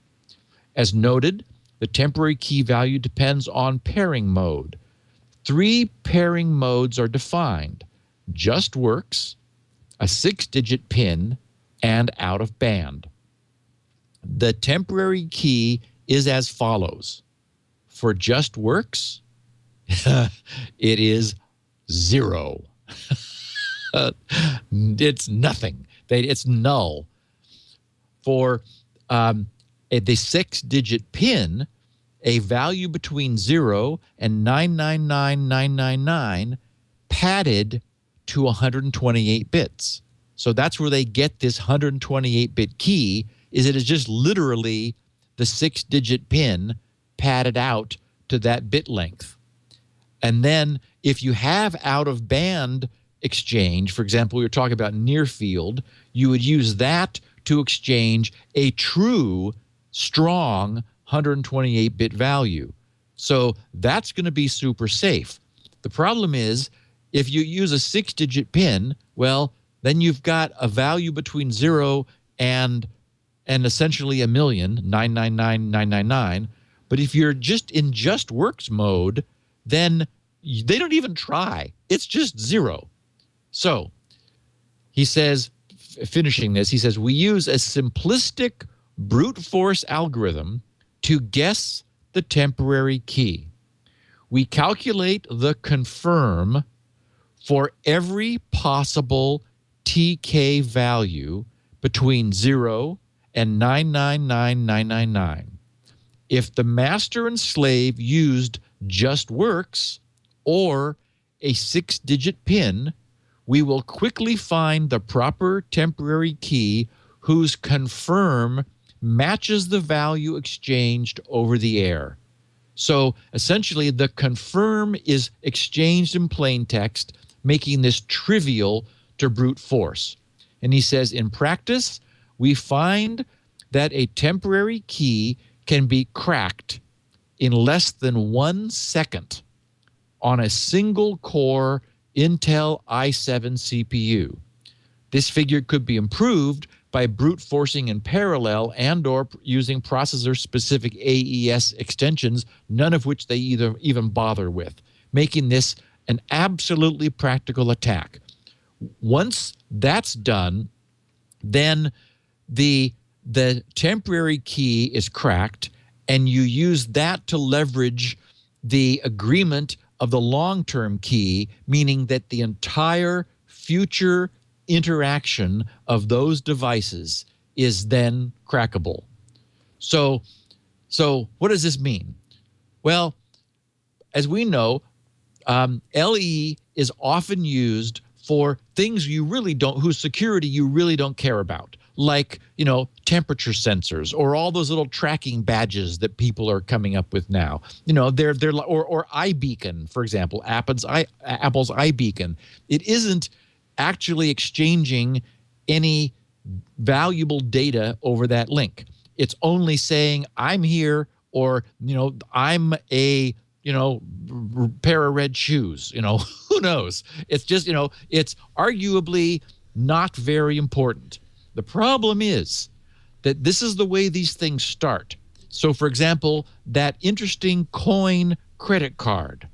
As noted, the temporary key value depends on pairing mode. 3 pairing modes are defined: just works, a 6-digit PIN, and out of band. The temporary key is as follows. For just works, it is 0. It's nothing. It's null. For the 6-digit PIN, a value between 0 and 999,999 padded to 128 bits. So that's where they get this 128-bit key, is it is just literally the 6-digit PIN padded out to that bit length. And then if you have out-of-band exchange, for example, we were talking about near field, you would use that to exchange a true, strong 128-bit value. So that's going to be super safe. The problem is, if you use a 6-digit PIN, well, then you've got a value between 0 and essentially a million, 999,999. But if you're just in just works mode, then they don't even try. It's just 0. So he says, finishing this, he says, we use a simplistic brute force algorithm to guess the temporary key. We calculate the confirm for every possible TK value between 0 and 999,999. If the master and slave used just works or a 6-digit PIN, we will quickly find the proper temporary key whose confirm matches the value exchanged over the air. So essentially, the confirm is exchanged in plain text, making this trivial to brute force. And he says, in practice, we find that a temporary key can be cracked in less than 1 second on a single core Intel i7 CPU. This figure could be improved by brute forcing in parallel and or using processor-specific AES extensions, none of which they even bother with, making this an absolutely practical attack. Once that's done, then the temporary key is cracked, and you use that to leverage the agreement of the long-term key, meaning that the entire future interaction of those devices is then crackable. So what does this mean? Well, as we know, LE is often used for things you really don't, whose security you really don't care about, like, temperature sensors or all those little tracking badges that people are coming up with now. They're or iBeacon, for example, Apple's iBeacon. It isn't actually exchanging any valuable data over that link. It's only saying I'm here, or I'm a pair of red shoes. Who knows? It's just it's arguably not very important. The problem is that this is the way these things start. So, for example, that interesting coin credit card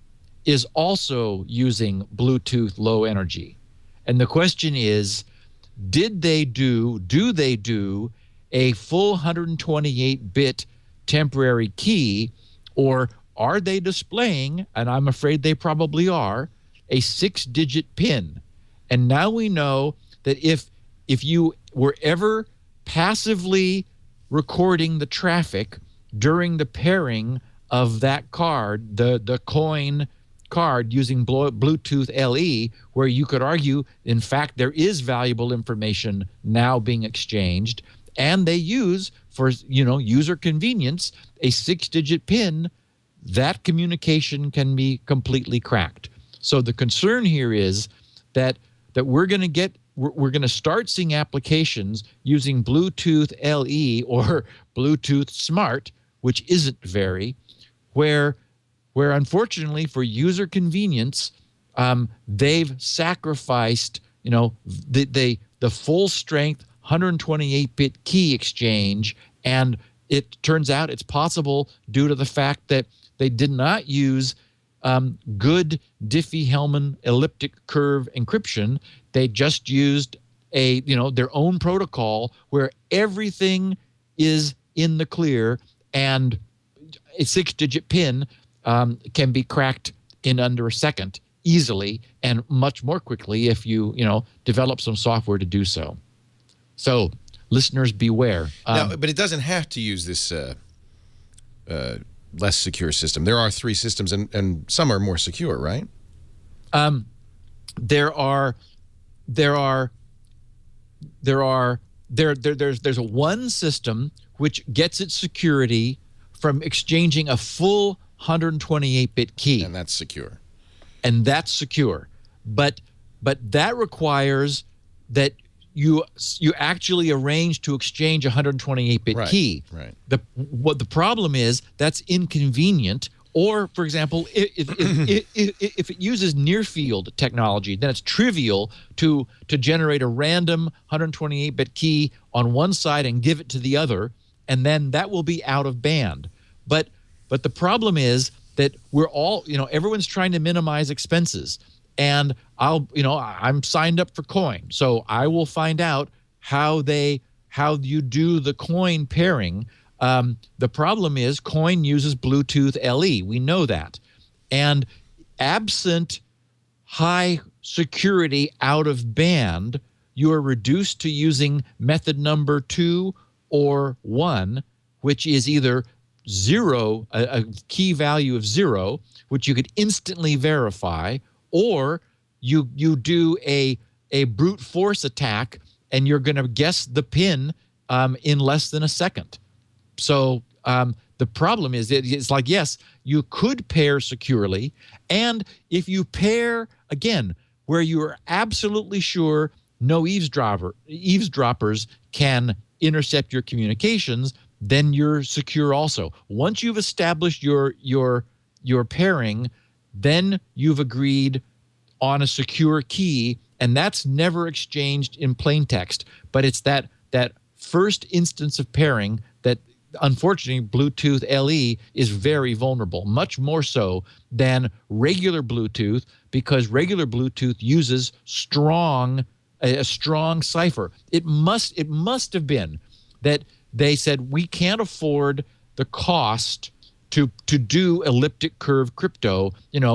is also using Bluetooth Low Energy. And the question is, do they do a full 128-bit temporary key, or are they displaying, and I'm afraid they probably are, a 6-digit PIN? And now we know that if you were ever passively recording the traffic during the pairing of that card, the coin card using Bluetooth LE, where you could argue, in fact, there is valuable information now being exchanged, and they use, for user convenience, a 6-digit PIN, that communication can be completely cracked. So the concern here is that we're going to start seeing applications using Bluetooth LE or Bluetooth Smart, which isn't very, where unfortunately for user convenience, they've sacrificed the full strength 128-bit key exchange, and it turns out it's possible due to the fact that they did not use good Diffie-Hellman elliptic curve encryption. They just used their own protocol where everything is in the clear, and a 6-digit PIN can be cracked in under a second easily, and much more quickly if you develop some software to do so. So listeners, beware. But it doesn't have to use this less secure system. There are 3 systems, and some are more secure, right? There's a one system which gets its security from exchanging a full 128-bit key, and that's secure. But that requires that you actually arrange to exchange a 128-bit key. Right. What the problem is, that's inconvenient. Or, for example, if it uses near-field technology, then it's trivial to generate a random 128-bit key on one side and give it to the other, and then that will be out of band. But the problem is that we're all, everyone's trying to minimize expenses. And I'm signed up for Coin, so I will find out how you do the Coin pairing. The problem is Coin uses Bluetooth LE. We know that. And absent high security out of band, you are reduced to using method number 2 or 1, which is either 0, a key value of 0, which you could instantly verify, or you do a brute force attack and you're going to guess the PIN in less than a second. So the problem is it's like, yes, you could pair securely. And if you pair, again, where you are absolutely sure no eavesdroppers can intercept your communications, then you're secure also. Once you've established your pairing, then you've agreed on a secure key, and that's never exchanged in plain text. But it's that that first instance of pairing that unfortunately Bluetooth LE is very vulnerable, much more so than regular Bluetooth, because regular Bluetooth uses a strong cipher. It must have been that they said we can't afford the cost to do elliptic curve crypto, in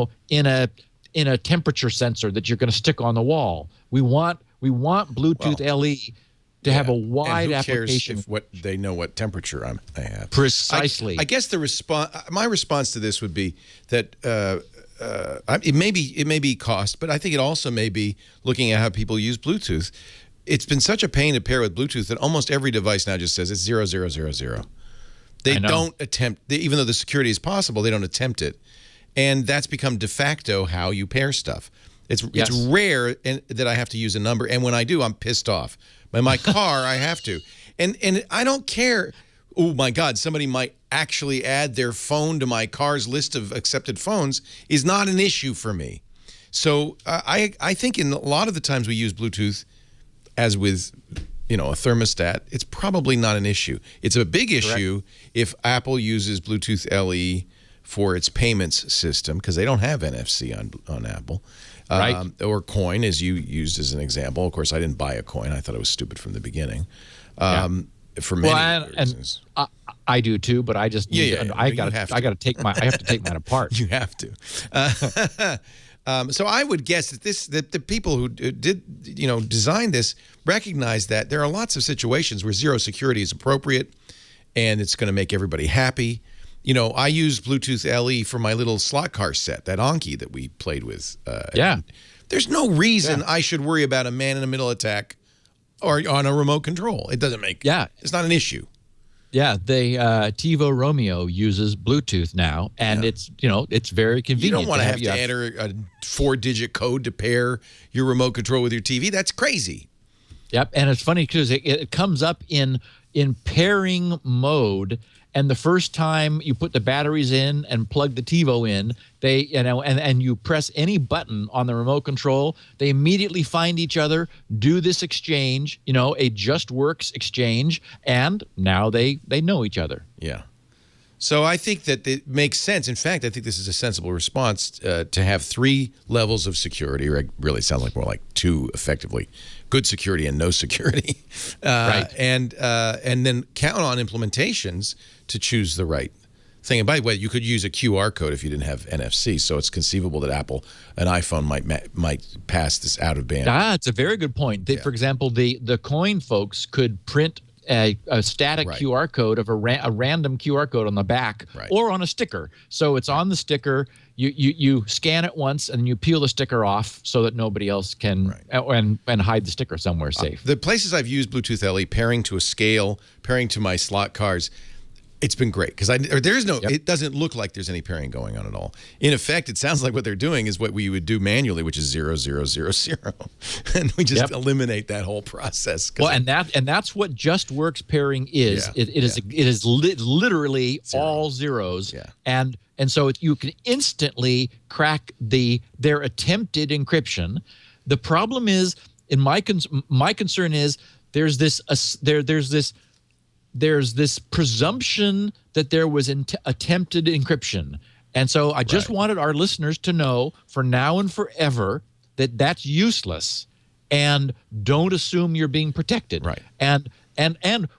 a temperature sensor that you're going to stick on the wall. We want Bluetooth LE to have a wide and who application. Cares if what they know what temperature I have. Precisely. I guess my response to this would be that it may be cost, but I think it also may be looking at how people use Bluetooth. It's been such a pain to pair with Bluetooth that almost every device now just says it's 0000. They don't attempt, even though the security is possible, they don't attempt it. And that's become de facto how you pair stuff. It's rare that I have to use a number, and when I do, I'm pissed off. In my car, I have to. And I don't care. Oh, my God, somebody might actually add their phone to my car's list of accepted phones is not an issue for me. So I think in a lot of the times we use Bluetooth, as with a thermostat, it's probably not an issue. It's a big issue if Apple uses Bluetooth LE for its payments system, because they don't have NFC on Apple. Or coin, as you used as an example. Of course, I didn't buy a coin. I thought it was stupid from the beginning. For many reasons. And I do too, but I just I got to take mine apart. You have to. So I would guess that the people who did design this recognize that there are lots of situations where zero security is appropriate, and it's going to make everybody happy. I use Bluetooth LE for my little slot car set, that Anki that we played with. There's no reason I should worry about a man-in-the-middle attack or on a remote control. It doesn't make... It's not an issue. Yeah, the TiVo Romeo uses Bluetooth now, and it's very convenient. You don't want to have to enter a 4-digit code to pair your remote control with your TV. That's crazy. Yep, and it's funny because it comes up in pairing mode. And the first time you put the batteries in and plug the TiVo in, and you press any button on the remote control, they immediately find each other, do this exchange, a just works exchange, and now they know each other. Yeah. So I think that it makes sense. In fact, I think this is a sensible response to have 3 levels of security, or it really sounds like more like 2 effectively. Good security and no security. And then count on implementations to choose the right thing. And by the way, you could use a QR code if you didn't have NFC, so it's conceivable that an iPhone might pass this out of band. It's a very good point. For example, the coin folks could print a static QR code of a random QR code on the back or on a sticker. So it's on the sticker. You scan it once and you peel the sticker off so that nobody else can and hide the sticker somewhere safe. The places I've used Bluetooth LE, pairing to a scale, pairing to my slot cars, it's been great because it doesn't look like there's any pairing going on at all. In effect, it sounds like what they're doing is what we would do manually, which is 0000, and we just eliminate that whole process. Well, and that's what just works pairing is. It is literally all zeros, and so you can instantly crack their attempted encryption. The problem is, my concern is there's this presumption that there was attempted encryption. And so I just wanted our listeners to know for now and forever that that's useless, and don't assume you're being protected. And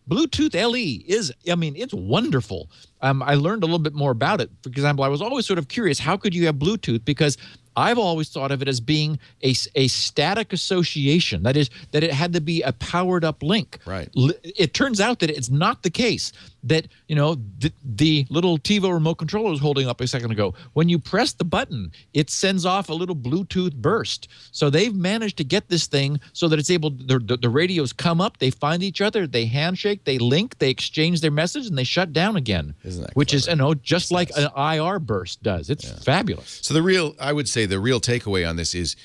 Bluetooth LE it's wonderful. I learned a little bit more about it. For example, I was always sort of curious, how could you have Bluetooth? Because I've always thought of it as being a static association. That is, that it had to be a powered up link. It turns out that it's not the case. That, the little TiVo remote controller I was holding up a second ago, when you press the button, it sends off a little Bluetooth burst. So they've managed to get this thing so that it's able, the radios come up, they find each other, they handshake, they link, they exchange their message, and they shut down again. Isn't that which clever? Is, just like an IR burst does. It's fabulous. So I would say the real takeaway on this is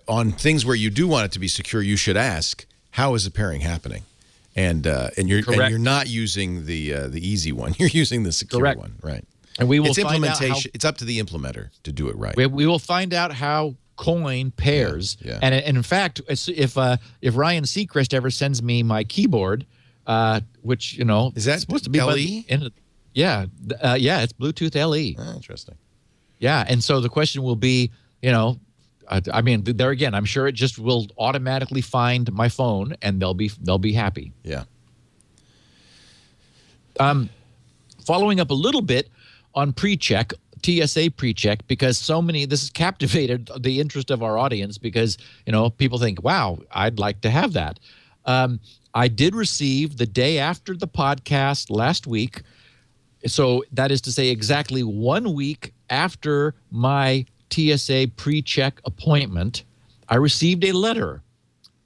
on things where you do want it to be secure, you should ask, how is the pairing happening? And you're not using the easy one. You're using the secure one, right? And we will it's find implementation. out it's up to the implementer to do it right. We will find out how coin pairs. Yeah. And in fact, if Ryan Seacrest ever sends me my keyboard, which Is that supposed to be LE? Yeah, it's Bluetooth LE. Oh, interesting. Yeah, and so the question will be, there again, I'm sure it just will automatically find my phone, and they'll be happy. Yeah. Following up a little bit on pre-check, TSA pre-check, because this has captivated the interest of our audience because, people think, wow, I'd like to have that. I did receive the day after the podcast last week. So that is to say exactly 1 week after my TSA pre-check appointment, I received a letter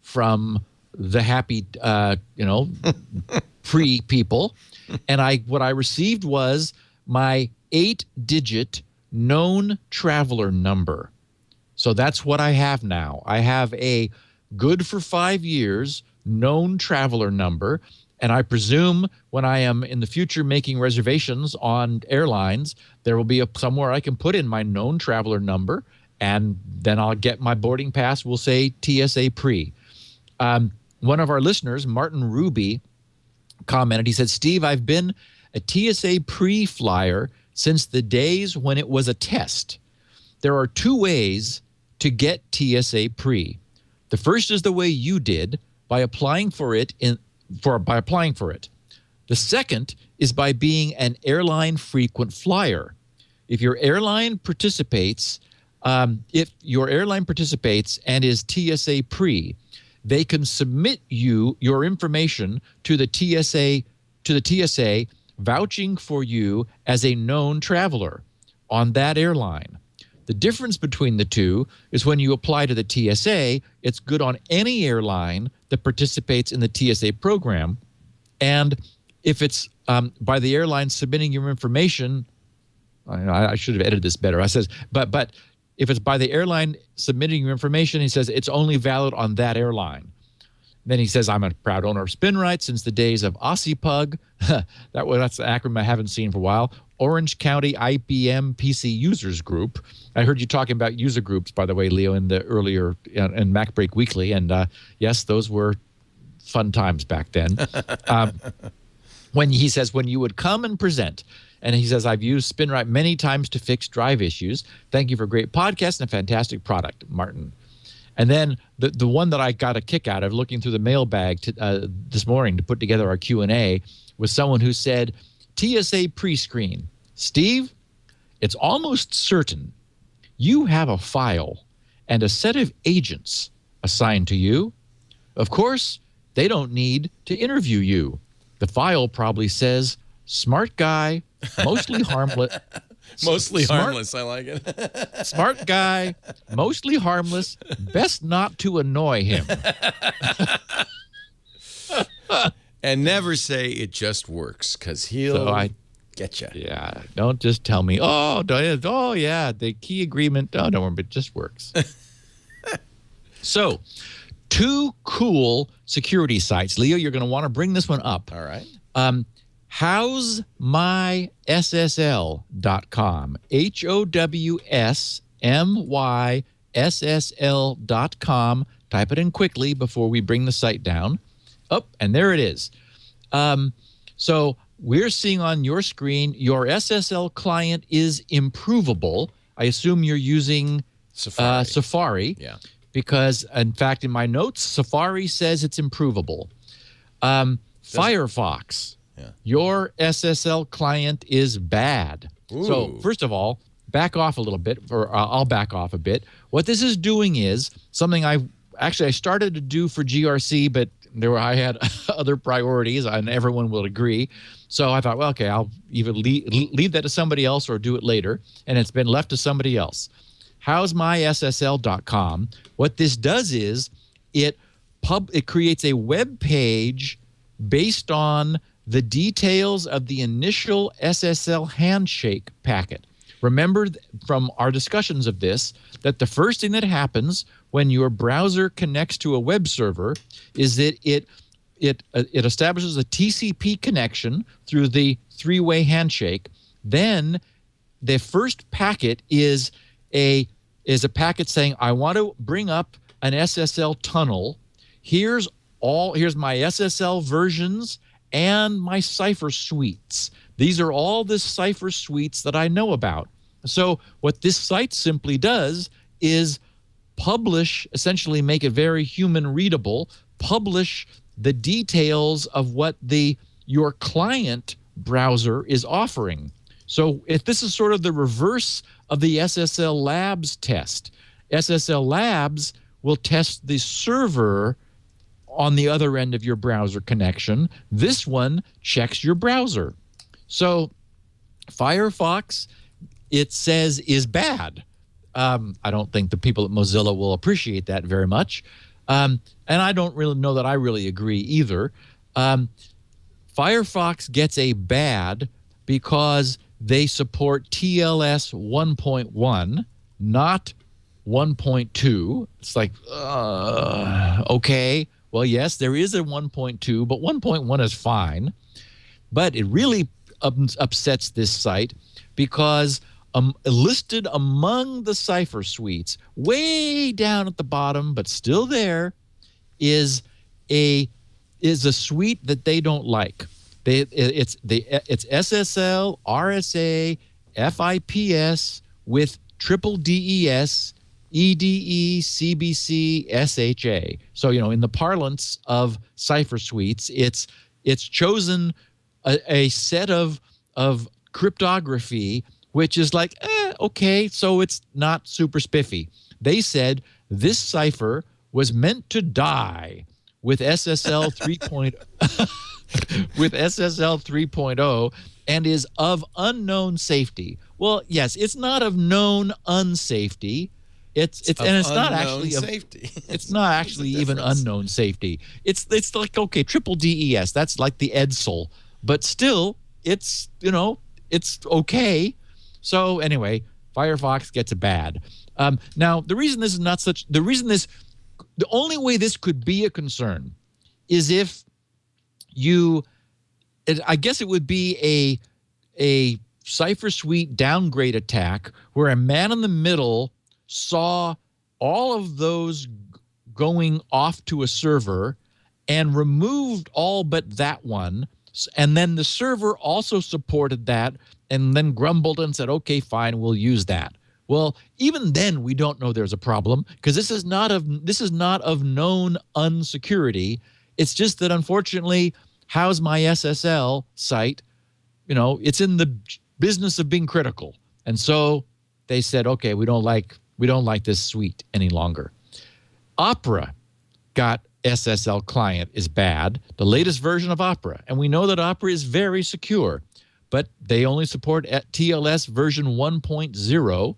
from the happy, pre-people. And what I received was my 8-digit known traveler number. So that's what I have now. I have a good for 5 years known traveler number. And I presume when I am in the future making reservations on airlines, there will be somewhere I can put in my known traveler number, and then I'll get my boarding pass. We'll say TSA pre. One of our listeners, Martin Ruby, commented. He said, Steve, I've been a TSA pre-flyer since the days when it was a test. There are 2 ways to get TSA pre. The first is the way you did by applying for it. The second is by being an airline frequent flyer. If your airline participates, and is TSA pre, they can submit your information to the TSA, vouching for you as a known traveler on that airline. The difference between the two is when you apply to the TSA, it's good on any airline that participates in the TSA program. And if it's by the airline submitting your information, I should have edited this better. I says, but if it's by the airline submitting your information, he says it's only valid on that airline. Then he says, I'm a proud owner of SpinRite since the days of OssyPug. That's the acronym I haven't seen for a while. Orange County IBM PC Users Group. I heard you talking about user groups, by the way, Leo, in the earlier in MacBreak Weekly. And yes, those were fun times back then. When he says, when you would come and present, and he says, I've used SpinRite many times to fix drive issues. Thank you for a great podcast and a fantastic product, Martin. And then the one that I got a kick out of looking through the mailbag this morning to put together our Q&A was someone who said, TSA pre-screen. Steve, it's almost certain you have a file and a set of agents assigned to you. Of course, they don't need to interview you. The file probably says, smart guy, mostly harmless. Mostly harmless. I like it. Smart guy, mostly harmless. Best not to annoy him. And never say it just works, because he'll get you. Yeah, don't just tell me, yeah, the key agreement, don't worry, but it just works. So, 2 cool security sites. Leo, you're going to want to bring this one up. All right. HowsMySSL.com. HowsMySSL.com. Type it in quickly before we bring the site down. Oh, and there it is. So we're seeing on your screen, your SSL client is improvable. I assume you're using Safari. Yeah. Because, in fact, in my notes, Safari says it's improvable. Firefox. Yeah. Your SSL client is bad. Ooh. So, first of all, back off a little bit, or I'll back off a bit. What this is doing is something I started to do for GRC, but I had other priorities, and everyone will agree. So I thought, well, okay, I'll either leave that to somebody else or do it later, and it's been left to somebody else. HowsMySSL.com. What this does is it creates a web page based on the details of the initial SSL handshake packet. Remember from our discussions of this that the first thing that happens when your browser connects to a web server is that it establishes a TCP connection through the 3-way handshake. Then the first packet is a is a packet saying, I want to bring up an SSL tunnel. Here's my SSL versions and my cipher suites. These are all the cipher suites that I know about. So what this site simply does is publish, essentially make it very human readable, publish the details of what your client browser is offering. So if this is sort of the reverse of the SSL Labs test. SSL Labs will test the server on the other end of your browser connection. This one checks your browser. So Firefox, it says, is bad. I don't think the people at Mozilla will appreciate that very much. And I don't really know that I really agree either. Firefox gets a bad because they support TLS 1.1, not 1.2. It's like, okay. Well, yes, there is a 1.2, but 1.1 is fine. But it really upsets this site because listed among the cipher suites, way down at the bottom, but still there, is a suite that they don't like. It's SSL, RSA, FIPS with triple DES, EDE, CBC, SHA. So, in the parlance of cipher suites, it's chosen a set of cryptography which is like, okay, so it's not super spiffy. They said this cipher was meant to die with SSL 3.0 with SSL 3.0 and is of unknown safety. Well, yes, it's not of known unsafety. It's not actually safety. It's not actually even unknown safety. It's like, okay, triple DES. That's like the Edsel, but still, it's okay. So anyway, Firefox gets a bad. Now the reason this is not such. The only way this could be a concern is if I guess it would be a cipher suite downgrade attack where a man in the middle saw all of those going off to a server and removed all but that one, and then the server also supported that and then grumbled and said, okay, fine, we'll use that. Well, even then we don't know there's a problem because this is not of known unsecurity. It's just that unfortunately, how's my SSL site? It's in the business of being critical. And so they said, okay, we don't like this suite any longer. Opera got SSL client is bad, the latest version of Opera. And we know that Opera is very secure, but they only support TLS version 1.0.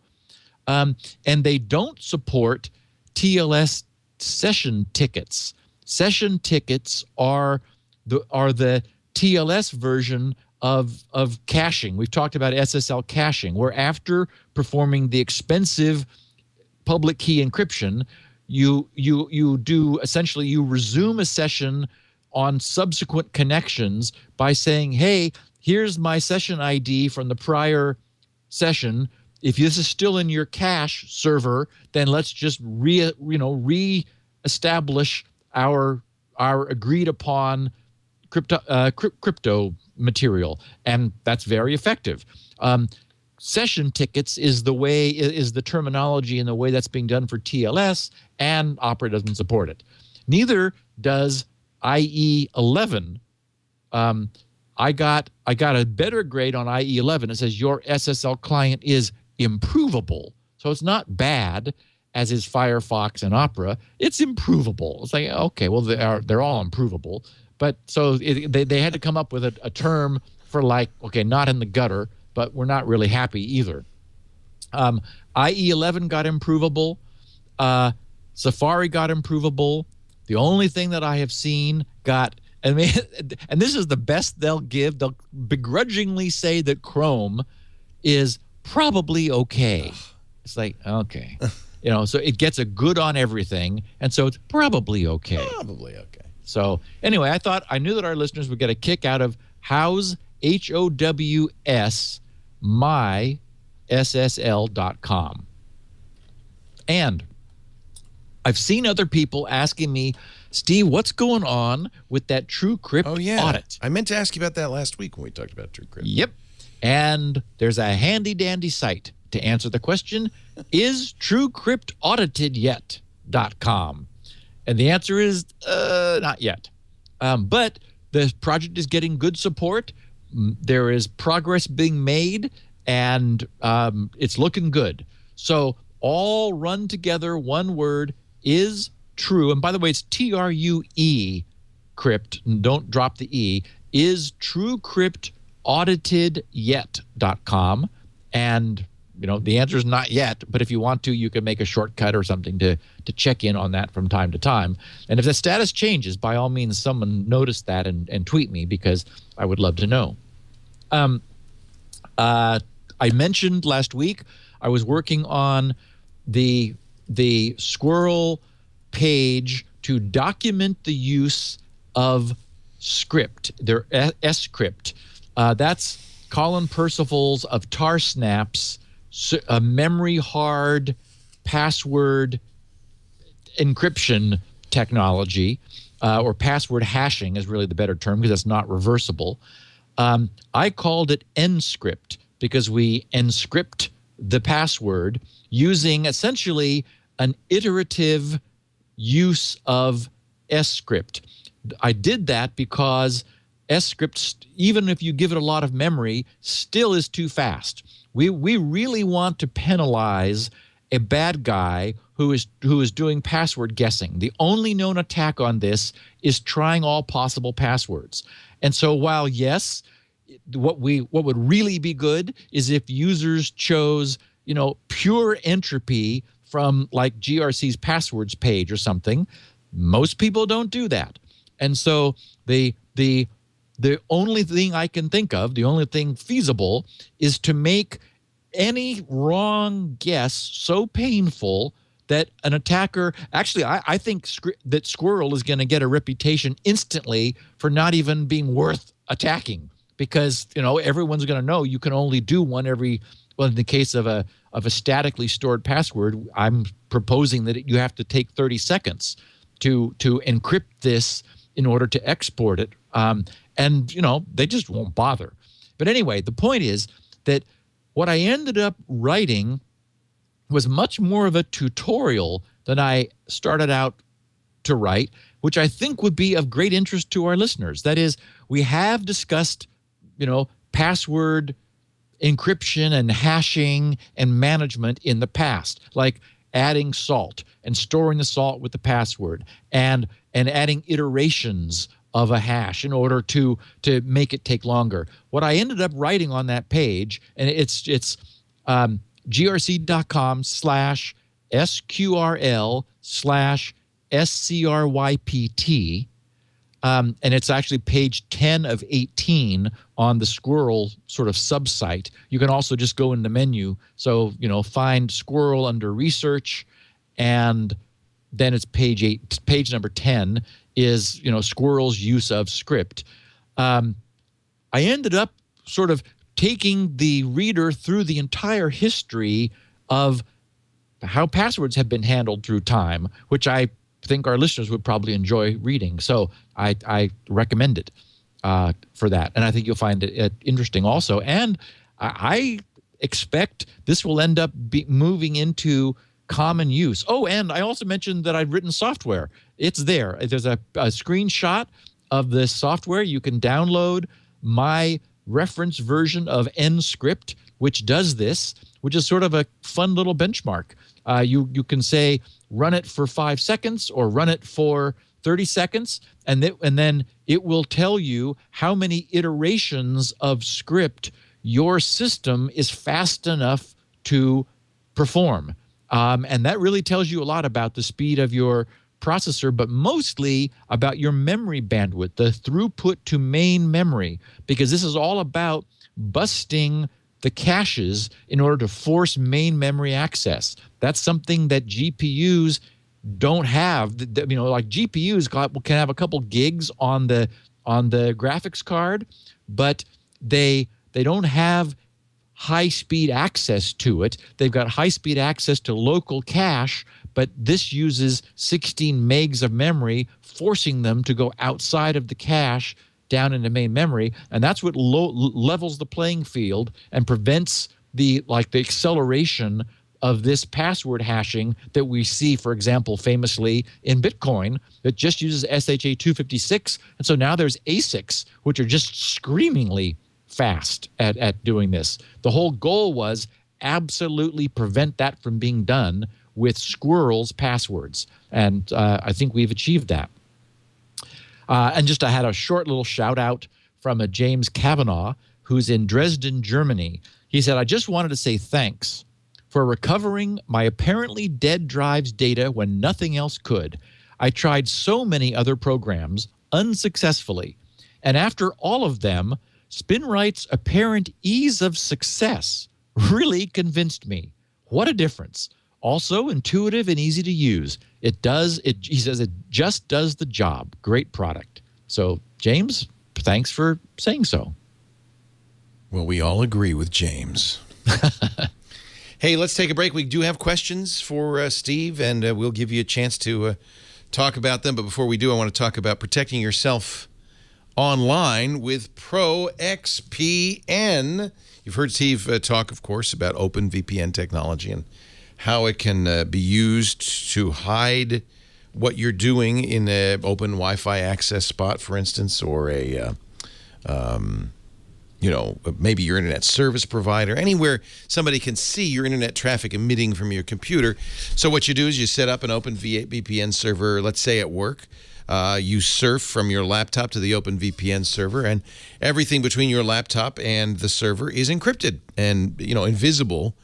And they don't support TLS session tickets. Session tickets are the TLS version of caching. We've talked about SSL caching, where after performing the expensive public key encryption, you resume a session on subsequent connections by saying, hey, here's my session ID from the prior session. If this is still in your cache server, then let's just reestablish our agreed upon crypto material, and that's very effective. Session tickets is the terminology and the way that's being done for TLS, and Opera doesn't support it. Neither does IE11. I got a better grade on IE11. It says your SSL client is improvable. So it's not bad, as is Firefox and Opera. It's improvable. It's like, okay, well, they're all improvable. But so they had to come up with a term for, like, okay, not in the gutter, but we're not really happy either. IE11 got improvable. Safari got improvable. The only thing that I have seen got, and this is the best they'll give, they'll begrudgingly say that Chrome is probably okay. It's like, okay. So it gets a good on everything, and so it's probably okay. Probably okay. So anyway, I knew that our listeners would get a kick out of Hows, HOWS, mySSL.com. And I've seen other people asking me, Steve, what's going on with that TrueCrypt audit? I meant to ask you about that last week when we talked about TrueCrypt. Yep. And there's a handy-dandy site to answer the question, is TrueCrypt audited yet.com? And the answer is not yet. But the project is getting good support. There is progress being made, and it's looking good. So all run together, one word, is true. And by the way, it's TRUE crypt. Don't drop the E. Is TrueCrypt audited yet.com? And the answer is not yet, but if you want to, you can make a shortcut or something to check in on that from time to time. And if the status changes, by all means, someone notice that and tweet me, because I would love to know. I mentioned last week I was working on the Squirrel page to document the use of script, their script. That's Colin Percival's of Tarsnap's memory hard password encryption technology, or password hashing is really the better term because it's not reversible. I called it nscript because we encrypt the password using essentially an iterative use of script. I did that because script, even if you give it a lot of memory, still is too fast. We really want to penalize a bad guy who is doing password guessing. The only known attack on this is trying all possible passwords. And so while yes, what would really be good is if users chose, pure entropy from like GRC's passwords page or something. Most people don't do that. And so the only thing I can think of, the only thing feasible, is to make any wrong guess so painful that an attacker, actually, I think that Squirrel is going to get a reputation instantly for not even being worth attacking, because everyone's going to know you can only do one every. Well, in the case of a statically stored password, I'm proposing that you have to take 30 seconds to encrypt this in order to export it. And they just won't bother. But anyway, the point is that what I ended up writing was much more of a tutorial than I started out to write, which I think would be of great interest to our listeners. That is, we have discussed, password encryption and hashing and management in the past, like adding salt and storing the salt with the password and adding iterations of a hash in order to make it take longer. What I ended up writing on that page, and it's grc.com/sqrl/scrypt, and it's actually page 10 of 18 on the Squirrel sort of subsite. You can also just go in the menu. So, find Squirrel under research, and then it's page 8. Page number 10 is, Squirrel's use of script. I ended up sort of taking the reader through the entire history of how passwords have been handled through time, which I think our listeners would probably enjoy reading. So I recommend it for that. And I think you'll find it interesting also. And I expect this will end up moving into common use. Oh, and I also mentioned that I've written software. It's there. There's a screenshot of this software. You can download my reference version of nscript, which does this, which is sort of a fun little benchmark. You can say, run it for 5 seconds or run it for 30 seconds, and then it will tell you how many iterations of script your system is fast enough to perform. And that really tells you a lot about the speed of your processor, but mostly about your memory bandwidth, the throughput to main memory, because this is all about busting the caches in order to force main memory access. That's something that GPUs don't have. Like GPUs can have a couple gigs on the graphics card, but they don't have high-speed access to it. They've got high-speed access to local cache, but this uses 16 megs of memory, forcing them to go outside of the cache down into main memory, and that's what levels the playing field and prevents the acceleration of this password hashing that we see, for example, famously in Bitcoin that just uses SHA-256. And so now there's ASICs, which are just screamingly fast at doing this. The whole goal was absolutely prevent that from being done with squirrels' passwords. And I think we've achieved that. And just I had a short little shout out from a James Kavanaugh, who's in Dresden, Germany. He said, I just wanted to say thanks for recovering my apparently dead drive's data when nothing else could. I tried so many other programs unsuccessfully. And after all of them, SpinRight's apparent ease of success really convinced me. What a difference. Also intuitive and easy to use. He says it just does the job. Great product. So, James, thanks for saying so. Well, we all agree with James. Hey, let's take a break. We do have questions for Steve, and we'll give you a chance to talk about them. But before we do, I want to talk about protecting yourself online with ProXPN. You've heard Steve talk, of course, about OpenVPN technology and how it can be used to hide what you're doing in an open Wi-Fi access spot, for instance, or a maybe your internet service provider, anywhere somebody can see your internet traffic emitting from your computer. So what you do is you set up an OpenVPN server, let's say at work. You surf from your laptop to the OpenVPN server, and everything between your laptop and the server is encrypted and, invisible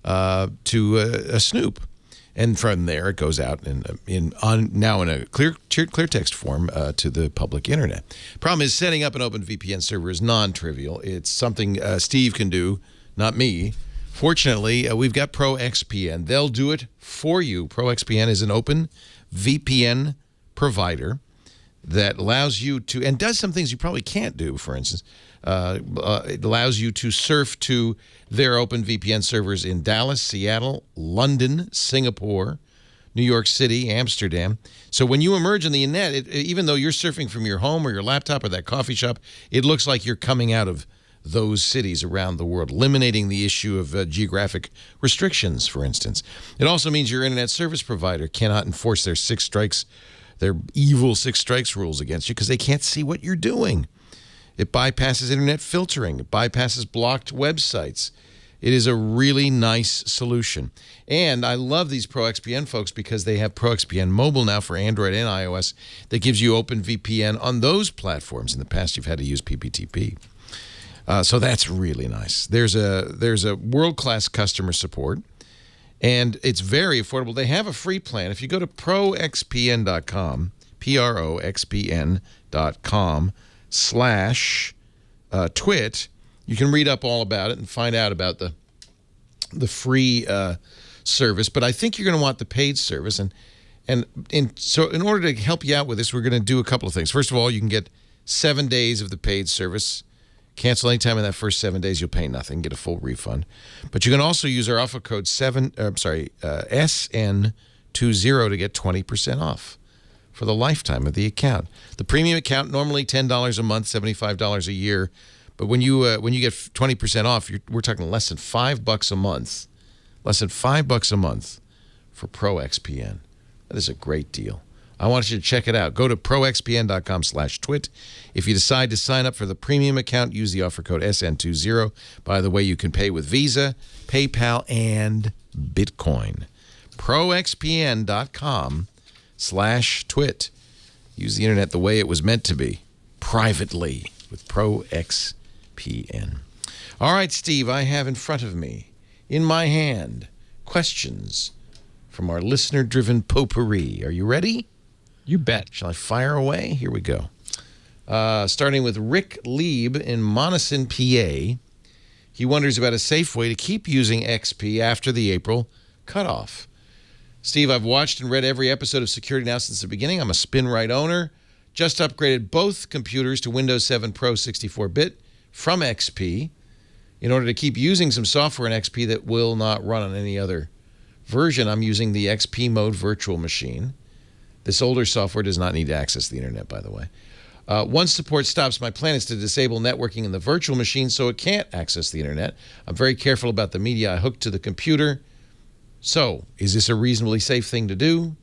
to a snoop. And from there, it goes out now in a clear text form to the public internet. Problem is, setting up an OpenVPN server is non-trivial. It's something Steve can do, not me. Fortunately, we've got ProXPN. They'll do it for you. ProXPN is an open VPN provider that allows you to, and does some things you probably can't do, for instance. It allows you to surf to their OpenVPN servers in Dallas, Seattle, London, Singapore, New York City, Amsterdam. So when you emerge on the net, even though you're surfing from your home or your laptop or that coffee shop, it looks like you're coming out of those cities around the world, eliminating the issue of geographic restrictions, for instance. It also means your internet service provider cannot enforce their evil six strikes rules against you because they can't see what you're doing. It bypasses internet filtering. It bypasses blocked websites. It is a really nice solution. And I love these ProXPN folks because they have ProXPN Mobile now for Android and iOS that gives you OpenVPN on those platforms. In the past, you've had to use PPTP. So that's really nice. There's a world-class customer support, and it's very affordable. They have a free plan. If you go to proxpn.com, proxpn.com/twit, you can read up all about it and find out about the free service. But I think you're going to want the paid service. So in order to help you out with this, we're going to do a couple of things. First of all, you can get 7 days of the paid service. Cancel anytime in that first 7 days, you'll pay nothing, get a full refund. But you can also use our offer code SN20 to get 20% off for the lifetime of the account. The premium account, normally $10 a month, $75 a year. But when you get 20% off, we're talking less than $5 a month. Less than $5 a month for ProXPN. That is a great deal. I want you to check it out. Go to proxpn.com/twit. If you decide to sign up for the premium account, use the offer code SN20. By the way, you can pay with Visa, PayPal, and Bitcoin. proxpn.com/twit. Use the internet the way it was meant to be, privately, with ProXPN. All right, Steve, I have in front of me, in my hand, questions from our listener-driven potpourri. Are you ready? You bet. Shall I fire away? Here we go. Starting with Rick Lieb in Monessen, PA. He wonders about a safe way to keep using XP after the April cutoff. Steve, I've watched and read every episode of Security Now since the beginning. I'm a SpinRight owner. Just upgraded both computers to Windows 7 Pro 64-bit from XP. in order to keep using some software in XP that will not run on any other version, I'm using the XP mode virtual machine. This older software does not need to access the internet, by the way. Once support stops, my plan is to disable networking in the virtual machine so it can't access the internet. I'm very careful about the media I hook to the computer. So, is this a reasonably safe thing to do?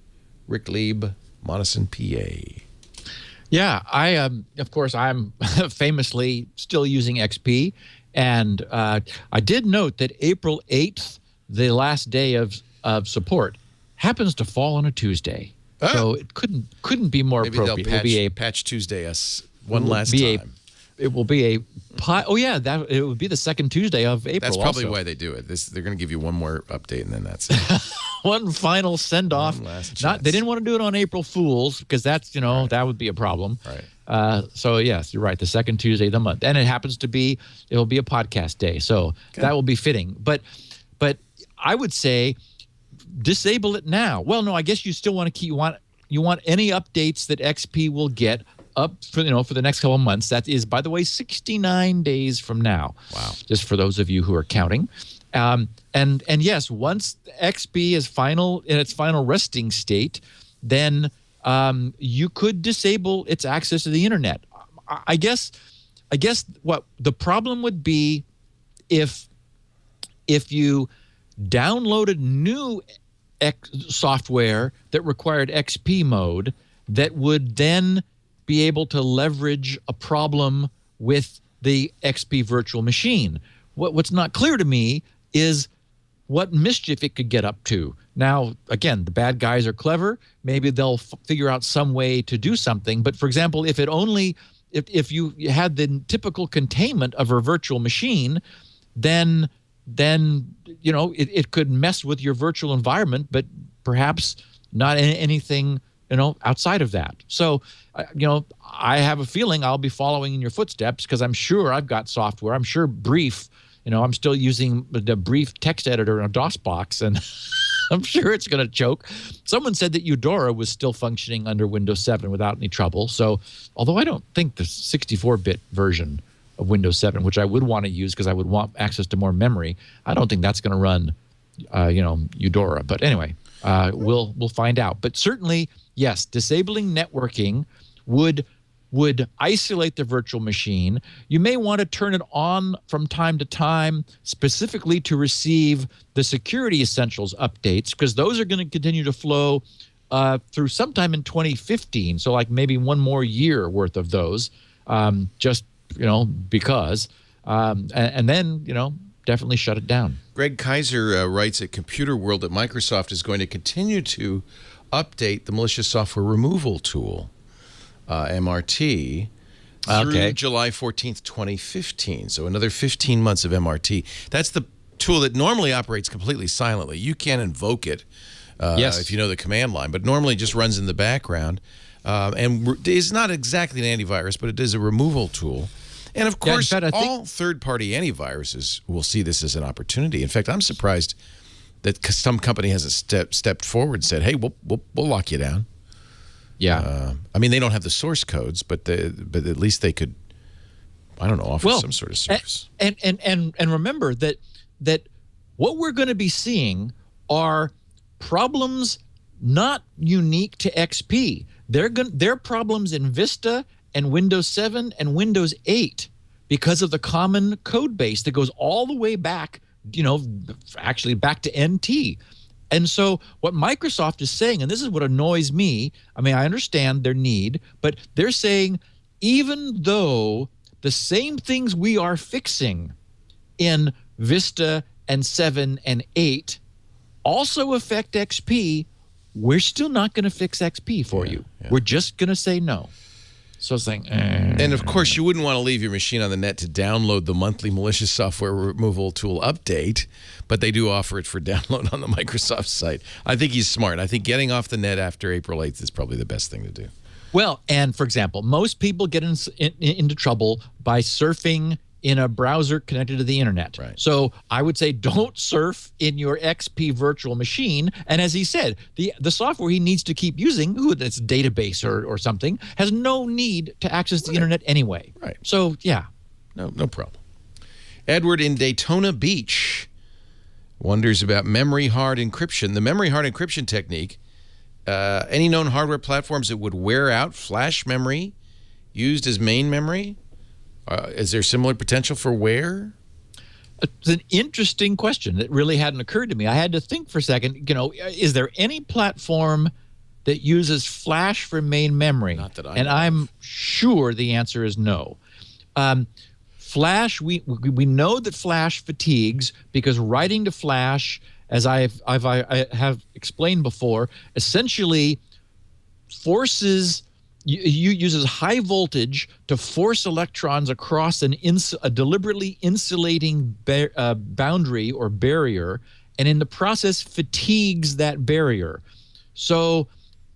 Rick Lieb, Monison, PA. Yeah, of course, I'm famously still using XP. And I did note that April 8th, the last day of support, happens to fall on a Tuesday. So it couldn't be more appropriate. Maybe they'll patch Tuesday us one last time. It will be it would be the second Tuesday of April. That's probably also why they do it. They're going to give you one more update, and then that's it. one final send off. They didn't want to do it on April Fools because that's that would be a problem. Right. So yes, you're right. The second Tuesday of the month, and it'll be a podcast day, so that will be fitting. But I would say disable it now. Well, no, I guess you still want to you want any updates that XP will get up for the next couple of months. That is, by the way, 69 days from now. Wow. Just for those of you who are counting. And yes, once XP is in its final resting state, then you could disable its access to the internet. I guess what the problem would be if you downloaded new software that required XP mode that would then be able to leverage a problem with the XP virtual machine. What's not clear to me is what mischief it could get up to. Now, again, the bad guys are clever. Maybe they'll figure out some way to do something. But for example, if you had the typical containment of a virtual machine, then it could mess with your virtual environment, but perhaps not anything outside of that. So, I have a feeling I'll be following in your footsteps because I'm sure I've got software. I'm sure Brief, I'm still using the Brief text editor in a DOS box, and I'm sure it's going to choke. Someone said that Eudora was still functioning under Windows 7 without any trouble. So, although I don't think the 64-bit version of Windows 7, which I would want to use because I would want access to more memory, I don't think that's going to run, Eudora. But anyway, we'll find out. But certainly, yes, disabling networking would isolate the virtual machine. You may want to turn it on from time to time, specifically to receive the Security Essentials updates, because those are going to continue to flow through sometime in 2015. So like maybe one more year worth of those, because, and then, definitely shut it down. Greg Kaiser writes at Computer World that Microsoft is going to continue to update the malicious software removal tool, MRT, through July 14th, 2015. So another 15 months of MRT. That's the tool that normally operates completely silently. You can invoke it if you know the command line, but normally just runs in the background and is not exactly an antivirus, but it is a removal tool. And, of course, all third-party antiviruses will see this as an opportunity. In fact, I'm surprised that some company hasn't stepped forward and said, hey, we'll lock you down. Yeah. They don't have the source codes, but at least they could, offer some sort of service. And remember that what we're going to be seeing are problems not unique to XP. They're problems in Vista and Windows 7 and Windows 8 because of the common code base that goes all the way back, actually back to NT. And so what Microsoft is saying, and this is what annoys me, I understand their need, but they're saying even though the same things we are fixing in Vista and 7 and 8 also affect XP, we're still not going to fix XP for you. Yeah. We're just going to say no. So it's like, And of course, you wouldn't want to leave your machine on the net to download the monthly malicious software removal tool update, but they do offer it for download on the Microsoft site. I think he's smart. I think getting off the net after April 8th is probably the best thing to do. Well, and for example, most people get into trouble by surfing in a browser connected to the internet. Right. So I would say don't surf in your XP virtual machine. And as he said, the software he needs to keep using, that's database or something, has no need to access the internet anyway. Right. So, yeah. No problem. Edward in Daytona Beach wonders about memory hard encryption. The memory hard encryption technique, any known hardware platforms that would wear out flash memory used as main memory? Is there similar potential for wear? It's an interesting question that really hadn't occurred to me. I had to think for a second, is there any platform that uses flash for main memory? Not that I and know I'm of. sure the answer is no. Flash, we know that flash fatigues because writing to flash, as I have explained before, essentially forces you uses high voltage to force electrons across a deliberately insulating boundary or barrier, and in the process fatigues that barrier. So,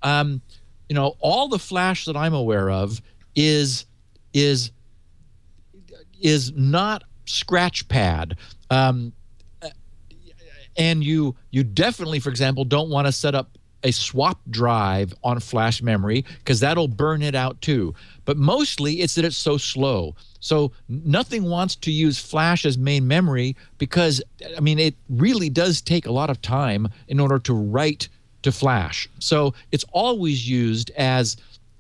all the flash that I'm aware of is not scratch pad. And you definitely, for example, don't want to set up a swap drive on flash memory because that'll burn it out too. But mostly it's that it's so slow. So nothing wants to use flash as main memory because, it really does take a lot of time in order to write to flash. So it's always used as,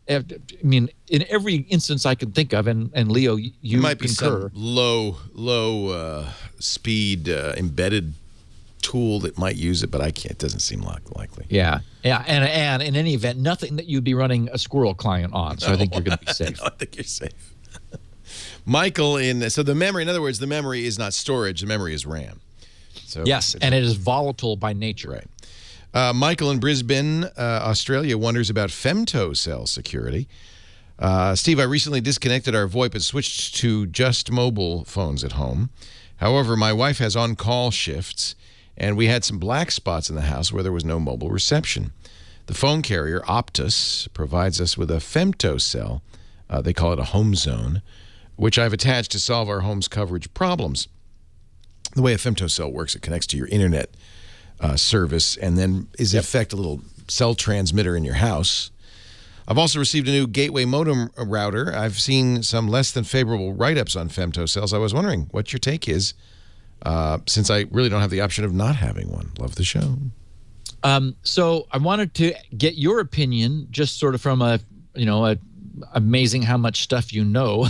in every instance I can think of, and Leo, you might be concur. some low speed embedded tool that might use it, but it doesn't seem likely. Yeah, and in any event, nothing that you'd be running a Squirrel client on. So I think you're going to be safe. No, I think you're safe. Michael, so the memory, in other words, the memory is not storage. The memory is RAM. So yes, and it is volatile by nature. Right. Michael in Brisbane, Australia, wonders about femtocell security. Steve, I recently disconnected our VoIP and switched to just mobile phones at home. However, my wife has on-call shifts, and we had some black spots in the house where there was no mobile reception. The phone carrier, Optus, provides us with a femtocell. They call it a home zone, which I've attached to solve our home's coverage problems. The way a femtocell works, it connects to your internet service and then is in effect a little cell transmitter in your house. I've also received a new gateway modem router. I've seen some less than favorable write-ups on femtocells. I was wondering what your take is, since I really don't have the option of not having one. Love the show. So I wanted to get your opinion, just sort of from a amazing how much stuff you know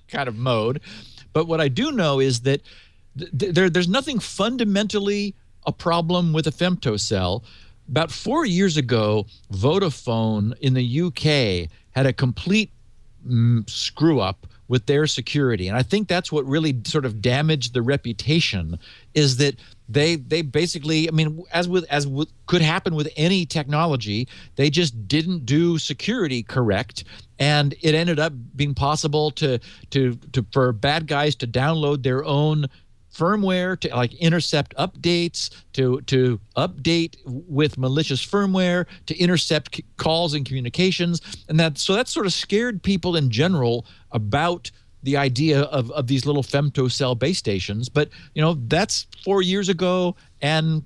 kind of mode. But what I do know is that there's nothing fundamentally a problem with a femtocell. About 4 years ago, Vodafone in the UK had a complete screw up with their security. And I think that's what really sort of damaged the reputation, is that they basically, as could happen with any technology, they just didn't do security correct. And it ended up being possible for bad guys to download their own firmware to intercept updates, to update with malicious firmware, to intercept calls and communications, and that sort of scared people in general about the idea of these little femtocell base stations. But that's 4 years ago, and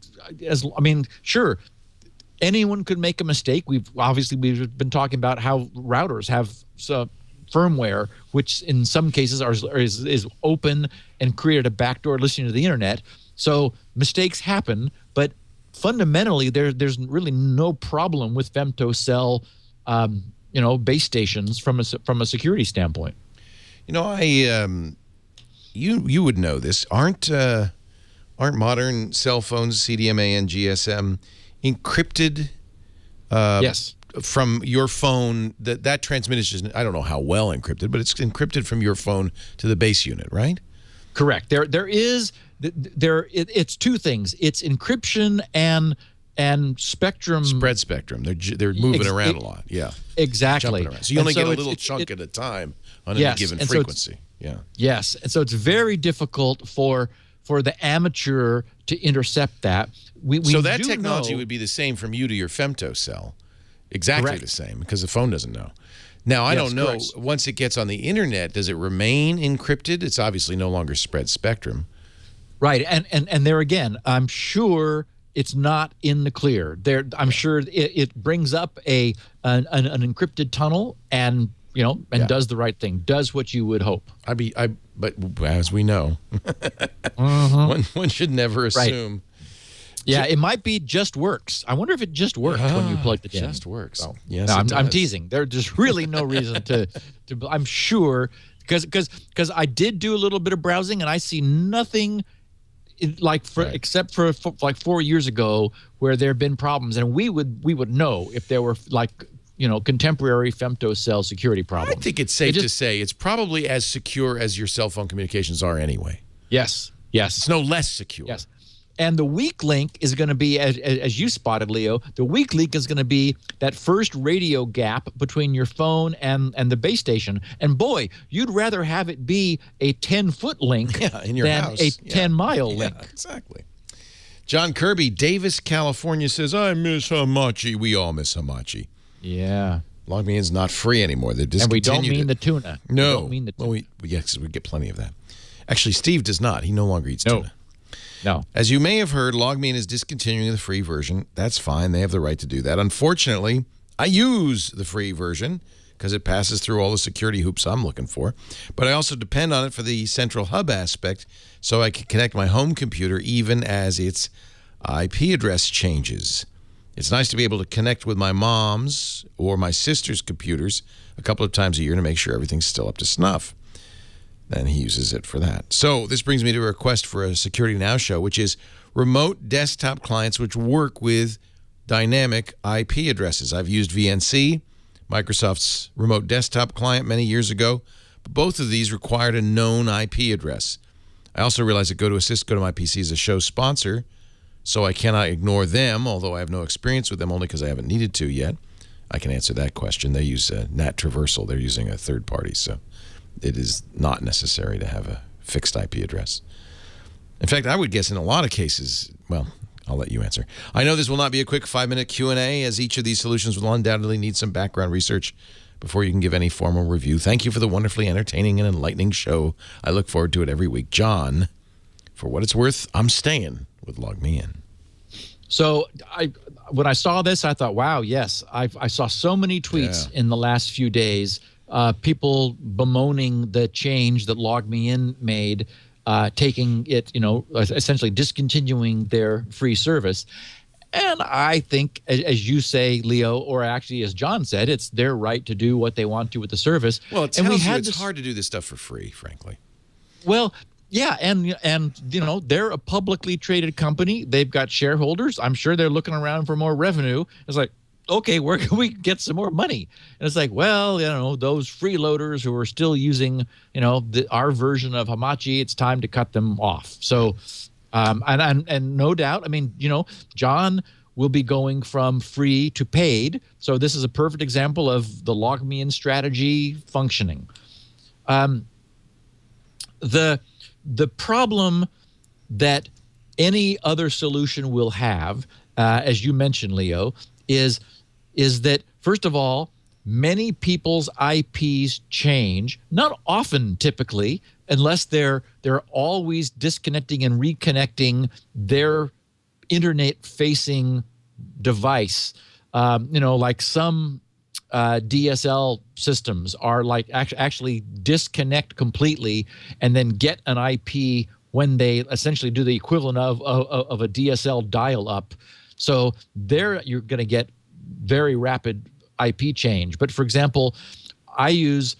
sure, anyone could make a mistake. We've been talking about how routers have firmware, which in some cases is open and created a backdoor listening to the internet. So mistakes happen, but fundamentally there's really no problem with femtocell base stations from a security standpoint. You would know this. Aren't modern cell phones, CDMA and GSM, encrypted? Yes. From your phone, that transmission is, I don't know how well encrypted, but it's encrypted from your phone to the base unit, right? Correct. It's two things. It's encryption and spectrum. Spread spectrum. They're moving around a lot. Yeah. Exactly. Jumping around. So you only get a little chunk at a time on any given frequency. Yes. And so it's very difficult for the amateur to intercept that. So that technology would be the same from you to your femtocell. Exactly Correct. The same, because the phone doesn't know. Now, I don't know, correct. Once it gets on the internet, does it remain encrypted? It's obviously no longer spread spectrum. Right, and there again, I'm sure it's not in the clear. I'm sure it brings up an encrypted tunnel and does the right thing, does what you would hope. I'd But as we know, one should never assume. Yeah, it might be just works. I wonder if it just worked when you plugged it in. Just works. So, Yes, no, it I'm does. teasing. There's really no reason to. I'm sure because I did do a little bit of browsing and I see nothing except for like 4 years ago where there have been problems, and we would know if there were contemporary femtocell security problems. I think it's safe to say it's probably as secure as your cell phone communications are anyway. Yes. It's no less secure. Yes. And the weak link is going to be, as you spotted, Leo, the weak link is going to be that first radio gap between your phone and the base station. And boy, you'd rather have it be a 10-foot link in your than house. a 10-mile link. Exactly. John Kirby, Davis, California says, I miss Hamachi. We all miss Hamachi. Yeah. LogMeIn's not free anymore. They discontinued And we don't mean it. the tuna. No. We don't mean the tuna. Well, yes, we get plenty of that. Actually, Steve does not. He no longer eats tuna. No. As you may have heard, LogMeIn is discontinuing the free version. That's fine. They have the right to do that. Unfortunately, I use the free version because it passes through all the security hoops I'm looking for. But I also depend on it for the central hub aspect so I can connect my home computer even as its IP address changes. It's nice to be able to connect with my mom's or my sister's computers a couple of times a year to make sure everything's still up to snuff. Then he uses it for that. So this brings me to a request for a Security Now show, which is remote desktop clients which work with dynamic IP addresses. I've used VNC, Microsoft's remote desktop client, many years ago, but both of these required a known IP address. I also realized that GoToAssist, GoToMyPC is a show sponsor, so I cannot ignore them, although I have no experience with them only because I haven't needed to yet. I can answer that question. They use NAT Traversal. They're using a third party, so it is not necessary to have a fixed IP address. In fact, I would guess in a lot of cases, well, I'll let you answer. I know this will not be a quick 5-minute Q&A, as each of these solutions will undoubtedly need some background research before you can give any formal review. Thank you for the wonderfully entertaining and enlightening show. I look forward to it every week. John, for what it's worth, I'm staying with LogMeIn. So when I saw this, I thought, wow, yes. I saw so many tweets in the last few days, people bemoaning the change that LogMeIn made, taking it, essentially discontinuing their free service. And I think, as you say, Leo, or actually as John said, it's their right to do what they want to with the service. Well, it tells you it's hard to do this stuff for free, frankly. Well, yeah, and they're a publicly traded company. They've got shareholders. I'm sure they're looking around for more revenue. It's like, okay, where can we get some more money? And it's like, well, those freeloaders who are still using, our version of Hamachi, it's time to cut them off. So, and no doubt, I mean, John will be going from free to paid. So this is a perfect example of the LogMeIn strategy functioning. The problem that any other solution will have, as you mentioned, Leo, is that, first of all, many people's IPs change, not often typically, unless they're always disconnecting and reconnecting their internet-facing device. Like some DSL systems are like actually disconnect completely and then get an IP when they essentially do the equivalent of a DSL dial-up. So there you're going to get very rapid IP change. But for example, I use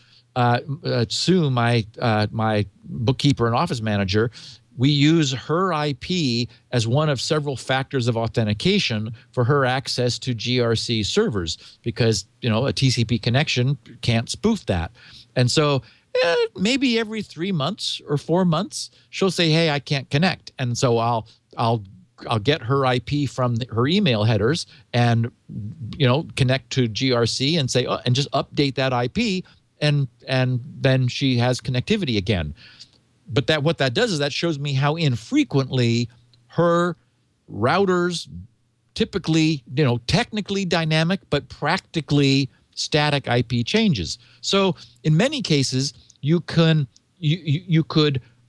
Sue, my bookkeeper and office manager. We use her IP as one of several factors of authentication for her access to GRC servers because, a TCP connection can't spoof that. And so maybe every 3 months or 4 months, she'll say, hey, I can't connect. And so I'll get her IP from her email headers and, connect to GRC and say, and just update that IP. And then she has connectivity again. But what that does is that shows me how infrequently her routers typically, technically dynamic, but practically static IP changes. So in many cases, you could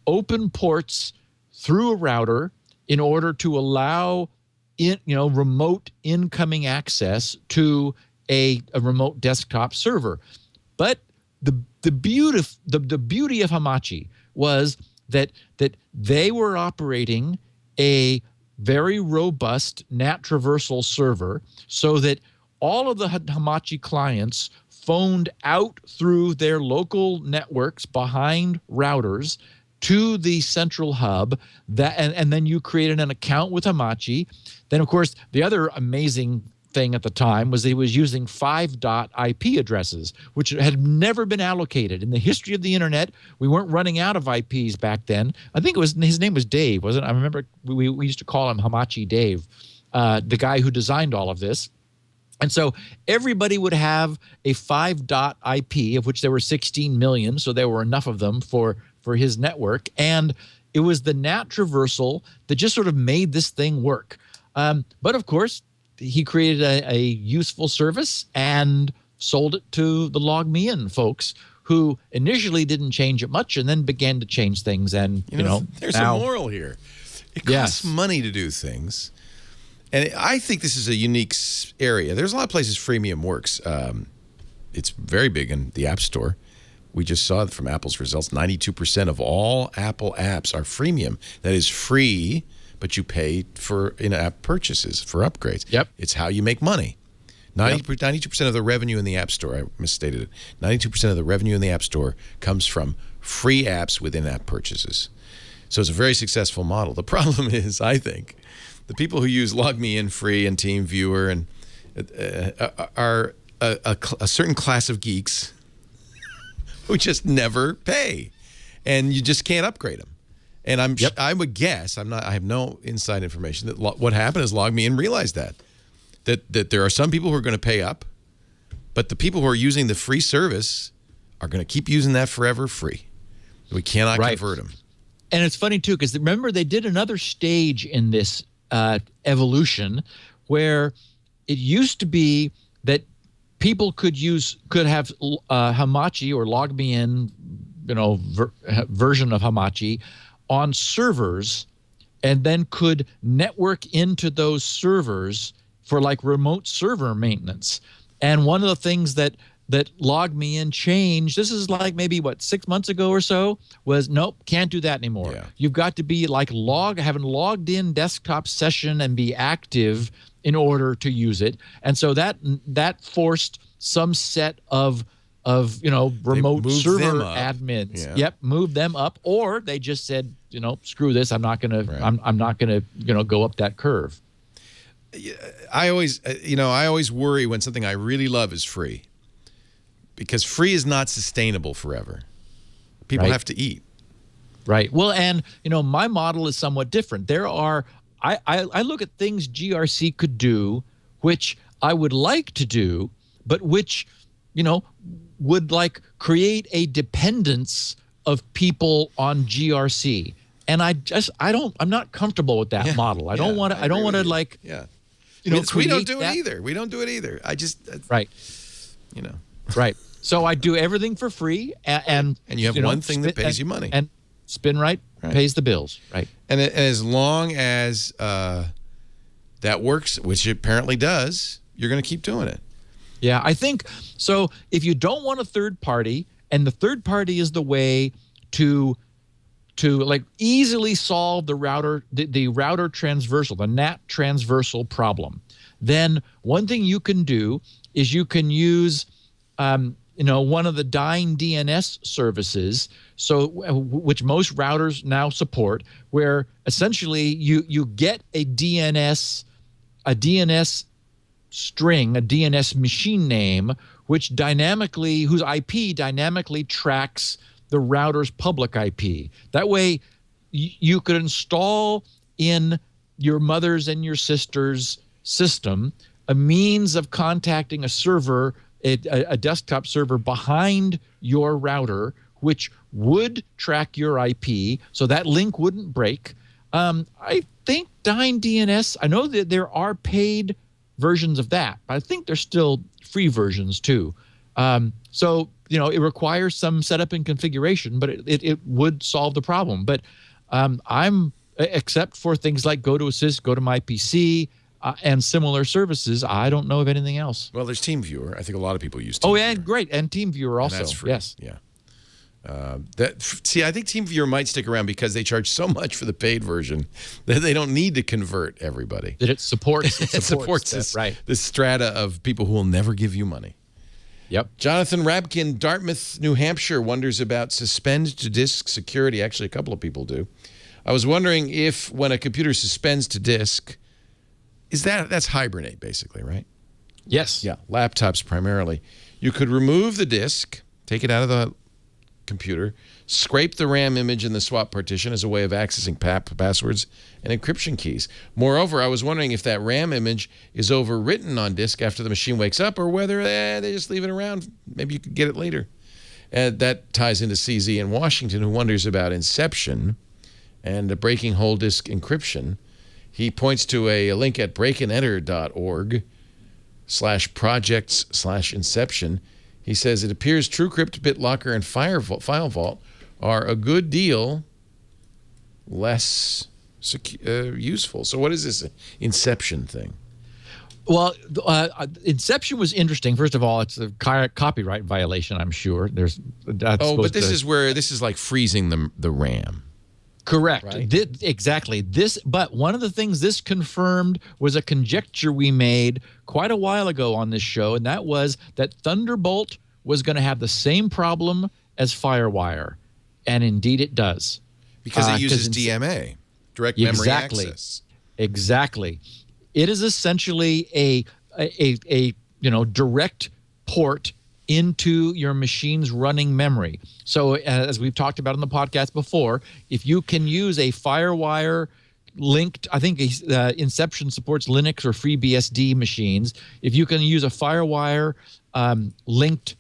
open ports through a router in order to allow remote incoming access to a remote desktop server. But the beauty of Hamachi, was that they were operating a very robust NAT traversal server so that all of the Hamachi clients phoned out through their local networks behind routers to the central hub, and then you created an account with Hamachi. Then, of course, the other amazing thing at the time was he was using 5.IP addresses, which had never been allocated. In the history of the internet, we weren't running out of IPs back then. I think his name was Dave, wasn't it? I remember we used to call him Hamachi Dave, the guy who designed all of this. And so everybody would have a 5.IP, of which there were 16 million, so there were enough of them for his network. And it was the NAT traversal that just sort of made this thing work. But of course, he created a useful service and sold it to the LogMeIn folks, who initially didn't change it much and then began to change things. And, there's now, a moral here. It costs money to do things. And I think this is a unique area. There's a lot of places freemium works. It's very big in the App Store. We just saw from Apple's results, 92% of all Apple apps are freemium. That is free, but you pay for in-app purchases, for upgrades. Yep. It's how you make money. 92% of the revenue in the App Store, I misstated it, 92% of the revenue in the App Store comes from free apps with in-app purchases. So it's a very successful model. The problem is, I think, the people who use LogMeIn free and TeamViewer and are a certain class of geeks who just never pay, and you just can't upgrade them. And I would guess, I have no inside information, that what happened is LogMeIn realized that there are some people who are going to pay up, but the people who are using the free service are going to keep using that forever free. We cannot convert them. And it's funny too, because remember they did another stage in this evolution where it used to be that people could have Hamachi or LogMeIn, version of Hamachi on servers, and then could network into those servers for like remote server maintenance. And one of the things that LogMeIn changed, this is like maybe 6 months ago or so, was nope, can't do that anymore. Yeah. You've got to be like having logged in desktop session and be active in order to use it. And so that forced some set of remote server admins. Yeah. Yep, moved them up, or they just said, screw this, I'm not gonna I'm not gonna go up that curve. I always worry when something I really love is free, because free is not sustainable forever. People have to eat. Right. Well, and my model is somewhat different. There are I look at things GRC could do, which I would like to do, but which would create a dependence of people on GRC. And I'm not comfortable with that model. I don't want to we don't do it either. We don't do it either. Right. Right. So I do everything for free, and you have one thing that pays you money, and SpinRite pays the bills, right? And as long as that works, which it apparently does, you're going to keep doing it. Yeah, I think so. If you don't want a third party, and the third party is the way to easily solve the router transversal, the NAT transversal problem, then one thing you can do is you can use one of the dying DNS services, which most routers now support, where essentially you get a DNS string, a DNS machine name, whose IP dynamically tracks the router's public IP. That way, you could install in your mother's and your sister's system a means of contacting a server, a desktop server behind your router, which would track your IP, so that link wouldn't break. I think Dying DNS, I know that there are paid versions of that, but I think there's still free versions too. So it requires some setup and configuration, but it would solve the problem. But except for things like GoToAssist, GoToMyPC, and similar services, I don't know of anything else. Well, there's TeamViewer. I think a lot of people use TeamViewer. Oh, yeah, great. And TeamViewer also. And that's free. Yes. Yeah. I think TeamViewer might stick around because they charge so much for the paid version that they don't need to convert everybody. That it supports this strata of people who will never give you money. Yep. Jonathan Rabkin, Dartmouth, New Hampshire, wonders about suspend to disk security. Actually, a couple of people do. I was wondering if when a computer suspends to disk, that's hibernate basically, right? Yes. Yeah, laptops primarily. You could remove the disk, take it out of the computer, scrape the RAM image in the swap partition as a way of accessing passwords and encryption keys. Moreover, I was wondering if that RAM image is overwritten on disk after the machine wakes up or whether they just leave it around. Maybe you could get it later. That ties into CZ in Washington, who wonders about inception and breaking whole disk encryption. He points to a link at breakandenter.org/projects/inception. He says, it appears TrueCrypt, BitLocker, and FileVault are a good deal less useful. So what is this Inception thing? Well, Inception was interesting. First of all, it's a copyright violation, I'm sure. But this is like freezing the RAM. Correct. Right? Exactly. But one of the things this confirmed was a conjecture we made quite a while ago on this show, and that was that Thunderbolt was going to have the same problem as FireWire, and indeed it does. Because it uses DMA, direct memory access. Exactly. It is essentially a direct port into your machine's running memory. So as we've talked about on the podcast before, if you can use a FireWire linked, I think Inception supports Linux or FreeBSD machines. If you can use a FireWire linked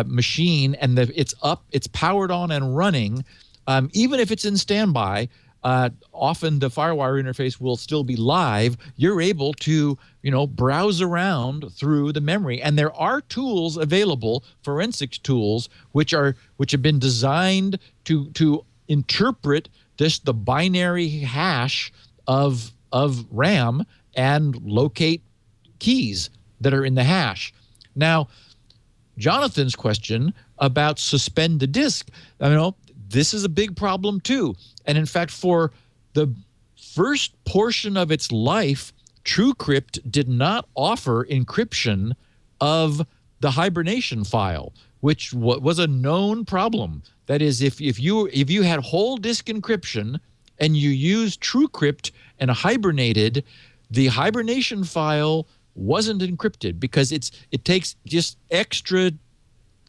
machine and it's powered on and running, even if it's in standby, often the FireWire interface will still be live. You're able to, browse around through the memory, and there are tools available, forensics tools, which have been designed to interpret the binary hash of RAM and locate keys that are in the hash. Now, Jonathan's question about suspend the disk, this is a big problem too. And in fact, for the first portion of its life, TrueCrypt did not offer encryption of the hibernation file, which was a known problem. That is, if you had whole disk encryption and you used TrueCrypt and hibernated, the hibernation file wasn't encrypted because it takes just extra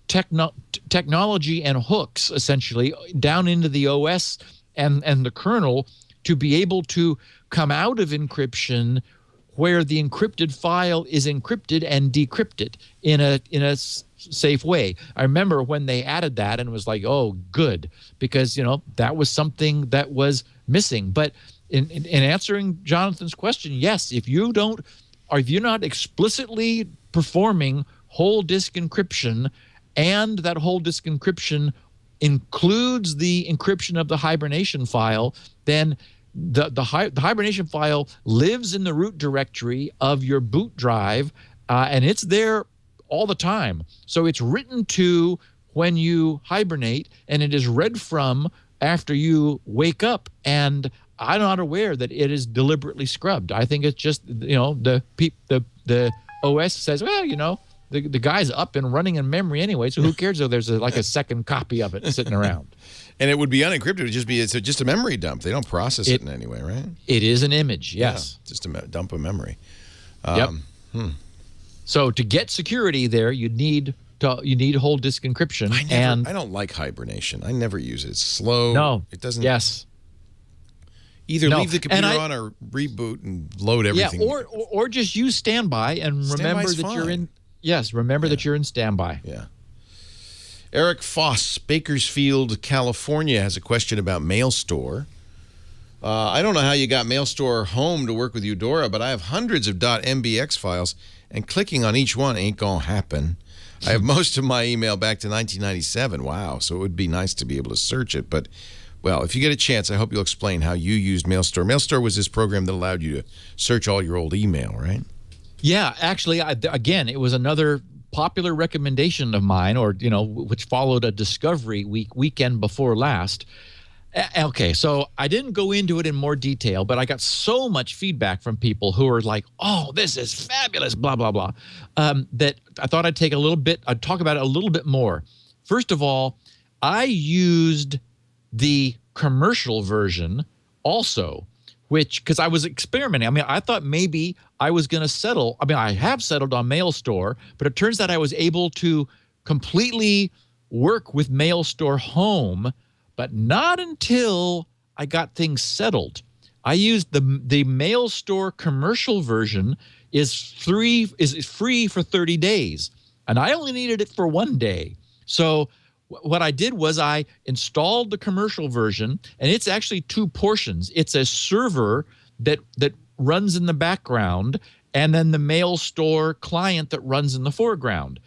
technology and hooks essentially down into the OS and the kernel to be able to come out of encryption where the encrypted file is encrypted and decrypted in a safe way. I remember when they added that and it was like, oh, good, because that was something that was missing. But in answering Jonathan's question, yes, if you're not explicitly performing whole disk encryption, and that whole disk encryption includes the encryption of the hibernation file, then the hibernation file lives in the root directory of your boot drive, and it's there all the time. So it's written to when you hibernate, and it is read from after you wake up. And I'm not aware that it is deliberately scrubbed. I think it's just the OS says, well, the guy's up and running in memory anyway, so who cares if there's a second copy of it sitting around? And it would be unencrypted. It would just just a memory dump. They don't process it in any way, right? It is an image, yes. Yeah, just a dump of memory. Yep. So to get security there, you need whole disk encryption. I don't like hibernation. I never use it. It's slow. No. It doesn't. Yes. Either leave the computer on or reboot and load everything. Yeah, or just use standby and remember that you're in. Yes, remember that you're in standby. Yeah. Eric Foss, Bakersfield, California, has a question about MailStore. I don't know how you got MailStore home to work with Eudora, but I have hundreds of .mbx files, and clicking on each one ain't going to happen. I have most of my email back to 1997. Wow, so it would be nice to be able to search it. But, well, if you get a chance, I hope you'll explain how you used MailStore. MailStore was this program that allowed you to search all your old email, right? Yeah, actually, again, it was another popular recommendation of mine, or which followed a discovery weekend before last. Okay, so I didn't go into it in more detail, but I got so much feedback from people who are like, "Oh, this is fabulous," blah blah blah, that I thought I'd talk about it a little bit more. First of all, I used the commercial version also, because I was experimenting. I mean, I thought maybe I was going to settle. I mean, I have settled on MailStore, but it turns out I was able to completely work with MailStore Home, but not until I got things settled. I used the MailStore commercial version is free for 30 days, and I only needed it for 1 day. So what I did was I installed the commercial version, and it's actually two portions. It's a server that runs in the background, and then the MailStore client that runs in the foreground.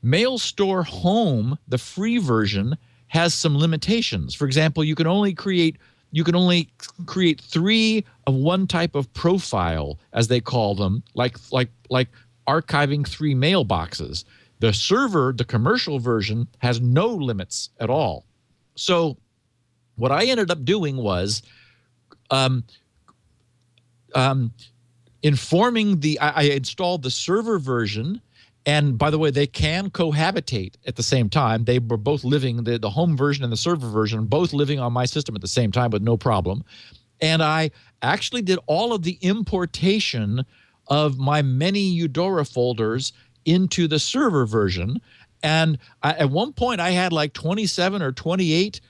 MailStore Home, the free version, has some limitations. For example, you can only create 3 of one type of profile, as they call them, like archiving 3 mailboxes. The server, the commercial version, has no limits at all. So what I ended up doing was informing I installed the server version. And by the way, they can cohabitate at the same time. They were both living, the home version and the server version, both living on my system at the same time with no problem. And I actually did all of the importation of my many Eudora folders into the server version. And at one point, I had like 27 or 28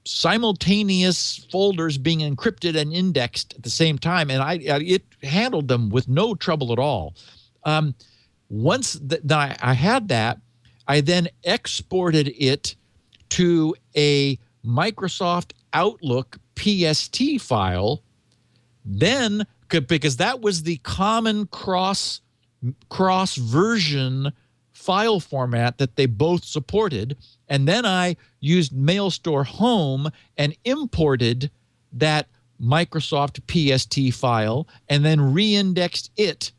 simultaneous folders being encrypted and indexed at the same time. And it handled them with no trouble at all. Once I had that, I then exported it to a Microsoft Outlook PST file. Then, because that was the common cross version file format that they both supported, and then I used MailStore Home and imported that Microsoft PST file and then re-indexed it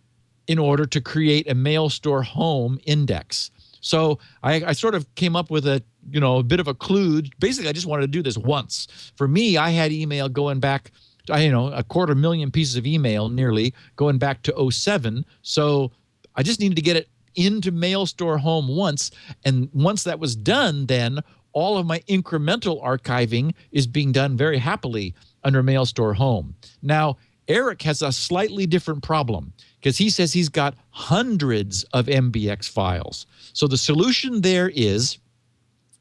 in order to create a MailStore Home index. So I sort of came up with a bit of a clue. Basically, I just wanted to do this once. For me, I had email going back, a 250,000 pieces of email nearly going back to 2007. So I just needed to get it into MailStore Home once. And once that was done, then all of my incremental archiving is being done very happily under MailStore Home. Now, Eric has a slightly different problem because he says he's got hundreds of MBX files. So the solution there is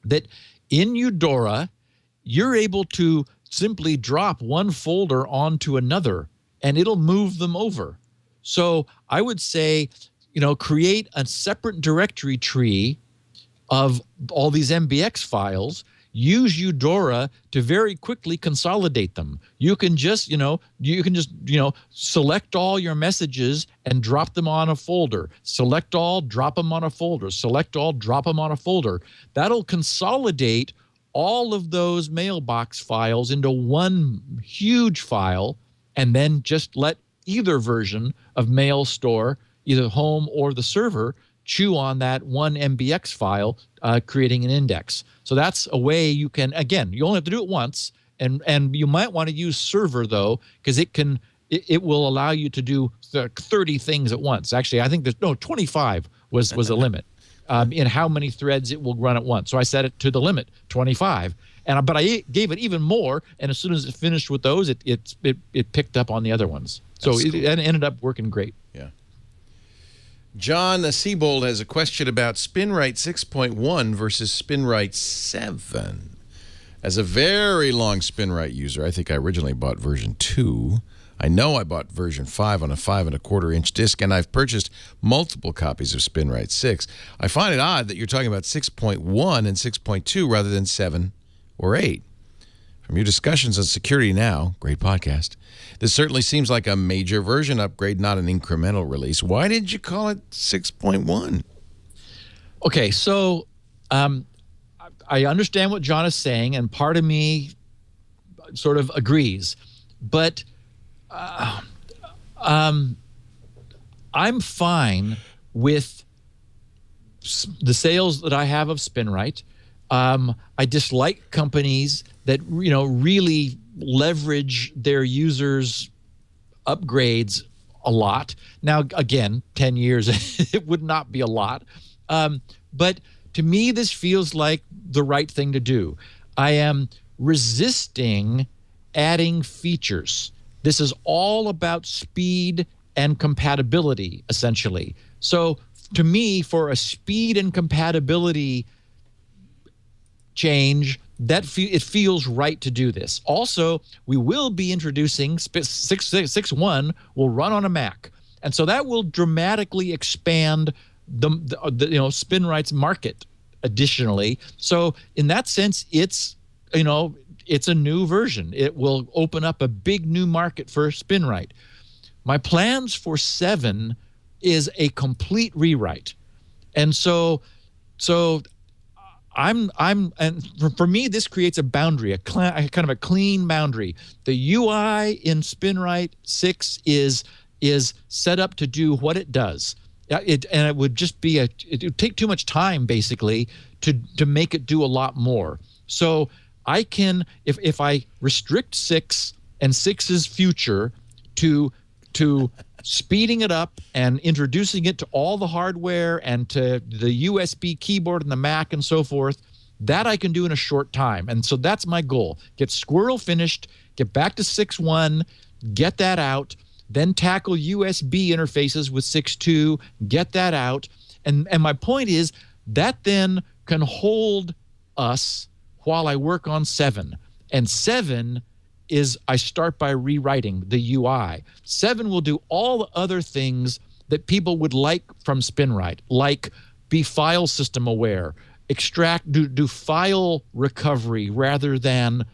that in Eudora, you're able to simply drop one folder onto another and it'll move them over. So I would say, create a separate directory tree of all these MBX files. Use Eudora to very quickly consolidate them. You can just, select all your messages and drop them on a folder. Select all, drop them on a folder. Select all, drop them on a folder. That'll consolidate all of those mailbox files into one huge file, and then just let either version of MailStore, either home or the server, chew on that one MBX file, creating an index. So that's a way you can, again, you only have to do it once, and you might want to use server though, because it will allow you to do 30 things at once. Actually, I think 25 was a limit in how many threads it will run at once. So I set it to the limit, 25. But I gave it even more, and as soon as it finished with those, it picked up on the other ones. So it ended up working great. Yeah. John Siebold has a question about SpinRite 6.1 versus SpinRite 7. As a very long SpinRite user, I think I originally bought version 2. I know I bought version 5 on a 5.25-inch disc, and I've purchased multiple copies of SpinRite 6. I find it odd that you're talking about 6.1 and 6.2 rather than 7 or 8. From your discussions on Security Now, great podcast, this certainly seems like a major version upgrade, not an incremental release. Why did you call it 6.1? Okay, so I understand what John is saying, and part of me sort of agrees. But I'm fine with the sales that I have of SpinRite. I dislike companies that really leverage their users' upgrades a lot. Now, again, 10 years, it would not be a lot. But to me, this feels like the right thing to do. I am resisting adding features. This is all about speed and compatibility, essentially. So to me, for a speed and compatibility change, it feels right to do this. Also, we will be introducing 6.1 will run on a Mac, and so that will dramatically expand the SpinRite's market. Additionally, so in that sense, it's a new version. It will open up a big new market for SpinRite. My plans for 7 is a complete rewrite, and so and for me, this creates a boundary, a kind of a clean boundary. The UI in SpinRite 6 is set up to do what it does. It would just be it would take too much time, basically, to make it do a lot more. So I can, if I restrict 6 and 6's future to speeding it up and introducing it to all the hardware and to the USB keyboard and the Mac and so forth, that I can do in a short time. And so that's my goal. Get Squirrel finished, get back to 6.1, get that out, then tackle USB interfaces with 6.2, get that out. And my point is that then can hold us while I work on 7. And 7 is I start by rewriting the UI. 7 will do all the other things that people would like from SpinRite, like be file system aware, do file recovery rather than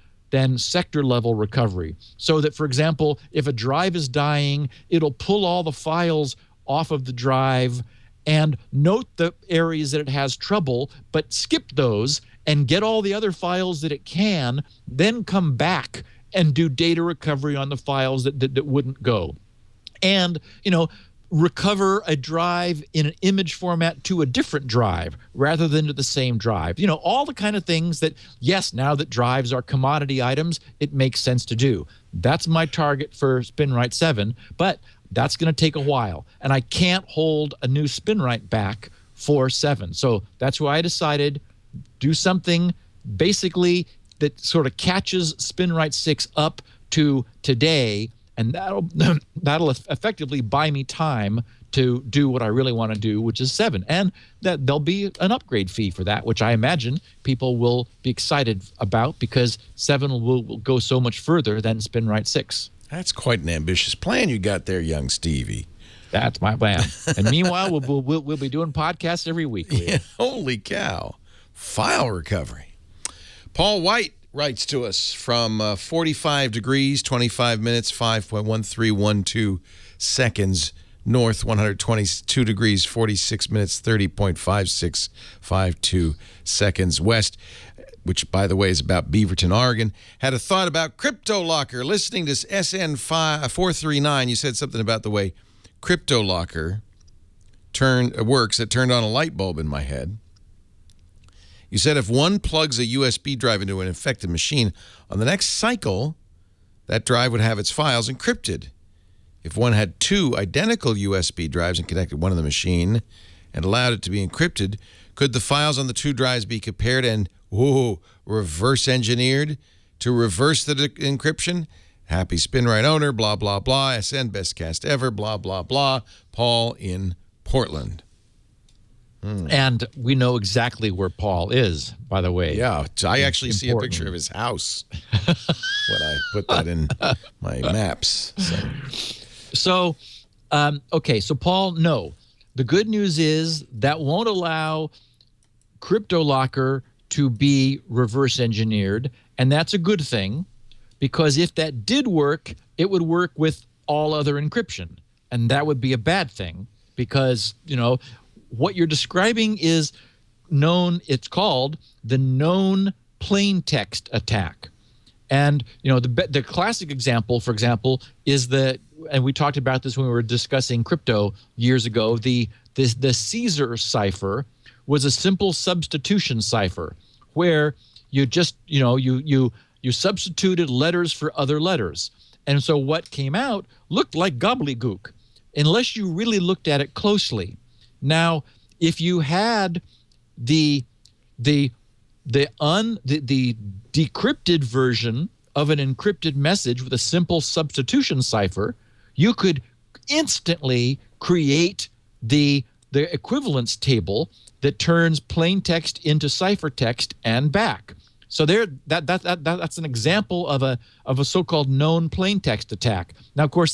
sector level recovery. So that, for example, if a drive is dying, it'll pull all the files off of the drive and note the areas that it has trouble, but skip those and get all the other files that it can, then come back and do data recovery on the files that wouldn't go. And, recover a drive in an image format to a different drive rather than to the same drive. All the kind of things that, yes, now that drives are commodity items, it makes sense to do. That's my target for SpinRite 7, but that's going to take a while. And I can't hold a new SpinRite back for 7. So that's why I decided do something basically that sort of catches SpinRite 6 up to today, and that'll effectively buy me time to do what I really want to do, which is 7. And that there'll be an upgrade fee for that, which I imagine people will be excited about because 7 will go so much further than SpinRite 6. That's quite an ambitious plan you got there, young Stevie. That's my plan. And meanwhile, we'll be doing podcasts every week. Yeah, holy cow. File recovery. Paul White writes to us from 45 degrees, 25 minutes, 5.1312 seconds north, 122 degrees, 46 minutes, 30.5652 seconds west, which, by the way, is about Beaverton, Oregon. Had a thought about CryptoLocker. Listening to SN439, you said something about the way CryptoLocker works. It turned on a light bulb in my head. You said if one plugs a USB drive into an infected machine, on the next cycle, that drive would have its files encrypted. If one had 2 identical USB drives and connected one to the machine and allowed it to be encrypted, could the files on the 2 drives be compared and, reverse engineered to reverse the encryption? Happy SpinRite owner, blah, blah, blah, SN, best cast ever, blah, blah, blah. Paul in Portland. And we know exactly where Paul is, by the way. Yeah, I actually see a picture of his house when I put that in my maps. So, Paul, no. The good news is that won't allow CryptoLocker to be reverse engineered, and that's a good thing, because if that did work, it would work with all other encryption, and that would be a bad thing because, what you're describing is it's called the known plain text attack. And, the classic example, for example, is and we talked about this when we were discussing crypto years ago, the Caesar cipher, was a simple substitution cipher where you just, you substituted letters for other letters. And so what came out looked like gobbledygook unless you really looked at it closely. Now, if you had the decrypted version of an encrypted message with a simple substitution cipher, you could instantly create the equivalence table that turns plain text into ciphertext and back. So that's an example of a so-called known plain text attack. Now, of course,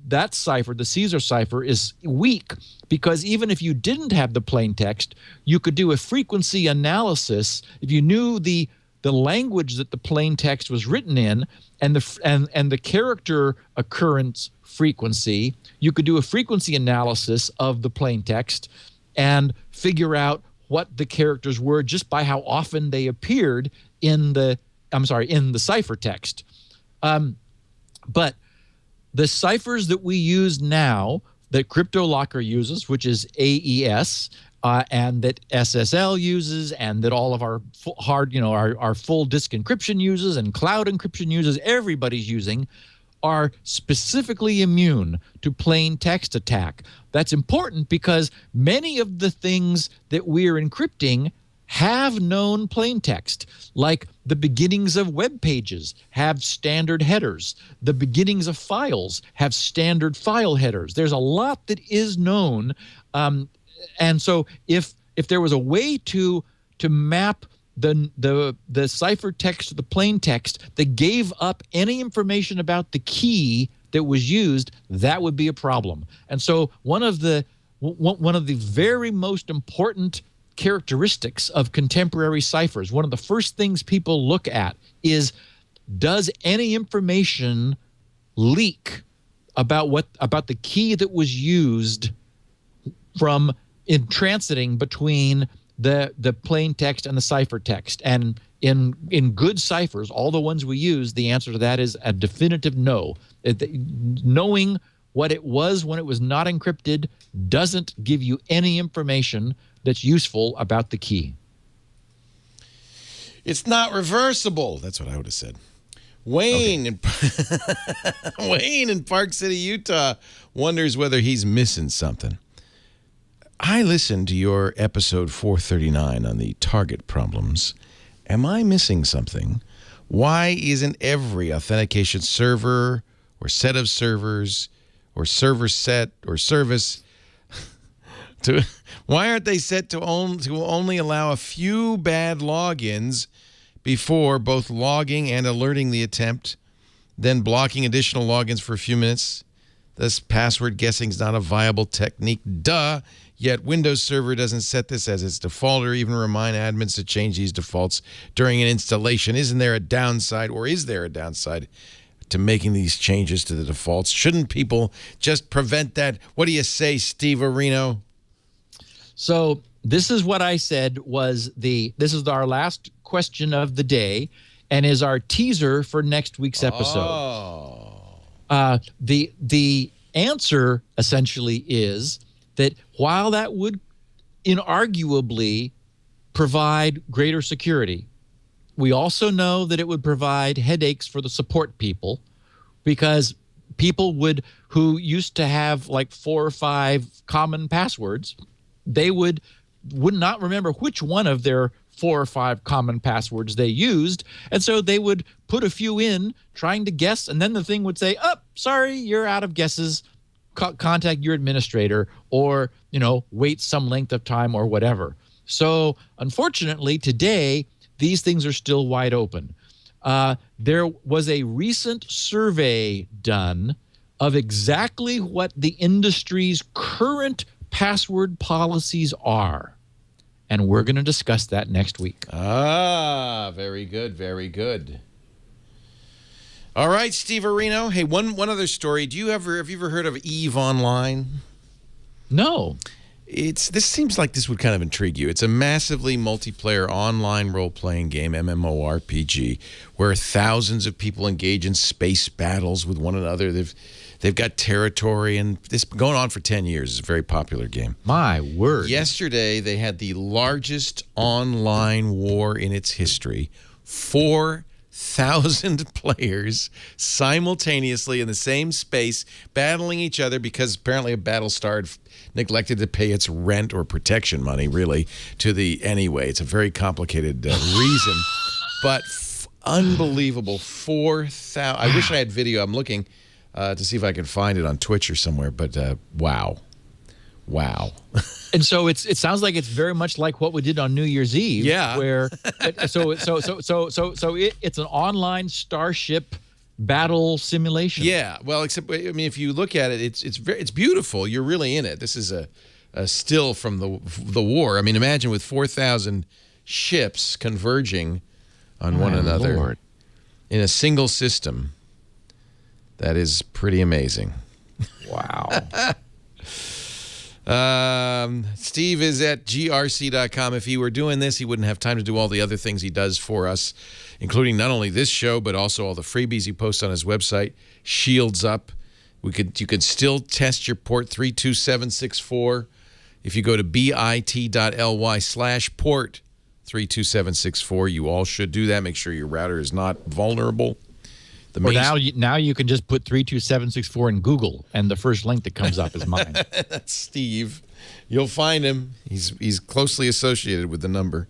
that cipher, the Caesar cipher, is weak because even if you didn't have the plain text, you could do a frequency analysis if you knew the language that the plain text was written in and the character occurrence frequency. You could do a frequency analysis of the plain text and figure out what the characters were just by how often they appeared in the ciphertext. But the ciphers that we use now, that CryptoLocker uses, which is AES, and that SSL uses, and that all of our our full disk encryption uses, and cloud encryption uses, everybody's using, are specifically immune to plain text attack. That's important because many of the things that we're encrypting have known plain text, like the beginnings of web pages have standard headers. The beginnings of files have standard file headers. There's a lot that is known. And so if there was a way to map the ciphertext to the plain text that gave up any information about the key that was used, that would be a problem. And so one of the very most important characteristics of contemporary ciphers, one of the first things people look at is, does any information leak about the key that was used in transiting between the plain text and the ciphertext? And in good ciphers, all the ones we use, the answer to that is a definitive no. Knowing what it was when it was not encrypted doesn't give you any information that's useful about the key. It's not reversible. That's what I would have said. Wayne, okay. Wayne in Park City, Utah, wonders whether he's missing something. I listened to your episode 439 on the target problems. Am I missing something? Why isn't every authentication server or set of servers or server set or service why aren't they set to only allow a few bad logins before both logging and alerting the attempt, then blocking additional logins for a few minutes? Thus, password guessing is not a viable technique. Duh. Yet Windows Server doesn't set this as its default or even remind admins to change these defaults during an installation. Isn't there a downside, or is there a downside to making these changes to the defaults? Shouldn't people just prevent that? What do you say, Steve Areno? So this is what I said this is our last question of the day and is our teaser for next week's episode. Oh. The answer essentially is that while that would inarguably provide greater security, we also know that it would provide headaches for the support people, because people who used to have like 4 or 5 common passwords, they would not remember which one of their 4 or 5 common passwords they used. And so they would put a few in trying to guess, and then the thing would say, oh, sorry, you're out of guesses. Contact your administrator, or, wait some length of time or whatever. So unfortunately, today, these things are still wide open. There was a recent survey done of exactly what the industry's current password policies are. And we're going to discuss that next week. Ah, very good, very good. All right, Steve Areno. Hey, one other story. Have you ever heard of EVE Online? No. This seems like this would kind of intrigue you. It's a massively multiplayer online role-playing game, MMORPG, where thousands of people engage in space battles with one another. They've got territory, and this been going on for 10 years. It's a very popular game. My word. Yesterday, they had the largest online war in its history. 4,000 players simultaneously in the same space battling each other because apparently a Battlestar neglected to pay its rent or protection money, really, to the anyway. It's a very complicated reason, but unbelievable. 4,000. I wish I had video. I'm looking to see if I can find it on Twitch or somewhere, but wow. Wow. And so it sounds like it's very much like what we did on New Year's Eve. Yeah. Where it's an online Starship battle simulation. Yeah. Well, except I mean, if you look at it, it's beautiful. You're really in it. This is a still from the war. I mean, imagine with 4,000 ships converging on one another Lord. in a single system. That is pretty amazing. Wow. Steve is at grc.com. If he were doing this, he wouldn't have time to do all the other things he does for us, including not only this show, but also all the freebies he posts on his website. Shields Up. You could still test your port 32764 if you go to bit.ly/port 32764. You all should do that. Make sure your router is not vulnerable. Or now you can just put 32764 in Google, and the first link that comes up is mine. That's Steve. You'll find him. He's closely associated with the number.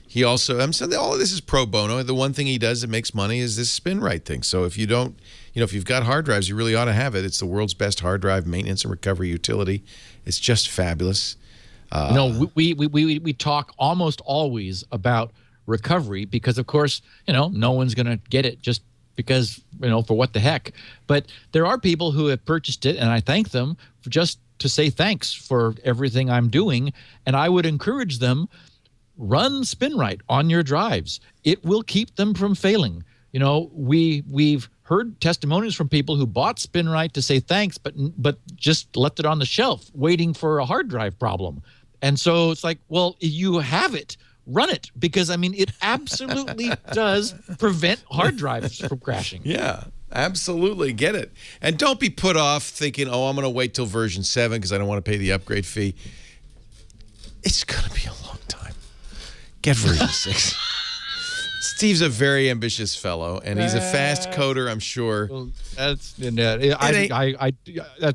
He also, so all of this is pro bono. The one thing he does that makes money is this spin right thing. So if you don't, if you've got hard drives, you really ought to have it. It's the world's best hard drive maintenance and recovery utility. It's just fabulous. We talk almost always about recovery because, of course, no one's going to get it just because, for what the heck. But there are people who have purchased it, and I thank them for just to say thanks for everything I'm doing. And I would encourage them, run SpinRite on your drives. It will keep them from failing. We've heard testimonies from people who bought SpinRite to say thanks, but just left it on the shelf waiting for a hard drive problem. And so it's like, well, you have it. Run it, because it absolutely does prevent hard drives from crashing. Yeah, absolutely. Get it. And don't be put off thinking, I'm going to wait till version 7 because I don't want to pay the upgrade fee. It's going to be a long time. Get version 6. Steve's a very ambitious fellow, and he's a fast coder, I'm sure. Well, that's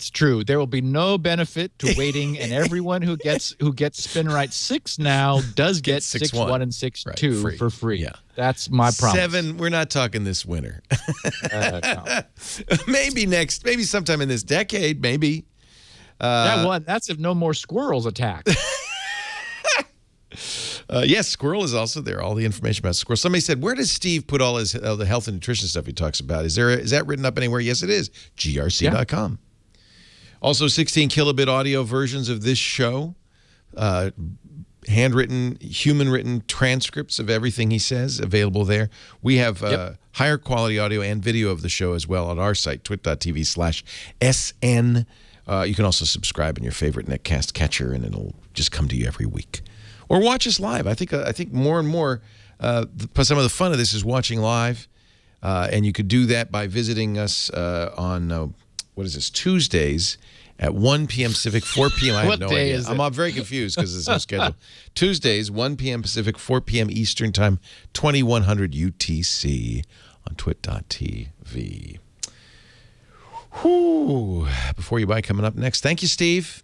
true. There will be no benefit to waiting, and everyone who gets SpinRite 6 now does get 6.1 and 6.2 for free. Yeah. That's my promise. 7, we're not talking this winter. No. Maybe sometime in this decade, maybe. That's if no more squirrels attack. Yes, Squirrel is also there. All the information about Squirrel. Somebody said, where does Steve put all the health and nutrition stuff he talks about? Is that written up anywhere? Yes, it is. grc.com. Yeah. Also, 16 kilobit audio versions of this show. Handwritten, human-written transcripts of everything he says available there. We have higher quality audio and video of the show as well on our site, twit.tv/SN. You can also subscribe in your favorite netcast catcher, and it'll just come to you every week. Or watch us live. I think more and more, some of the fun of this is watching live, and you could do that by visiting us on Tuesdays at 1 p.m. Pacific, 4 p.m. I have no idea. I'm very confused because there's no schedule. Tuesdays, 1 p.m. Pacific, 4 p.m. Eastern Time, 2100 UTC on twit.tv. Whew. Before you buy, coming up next. Thank you, Steve.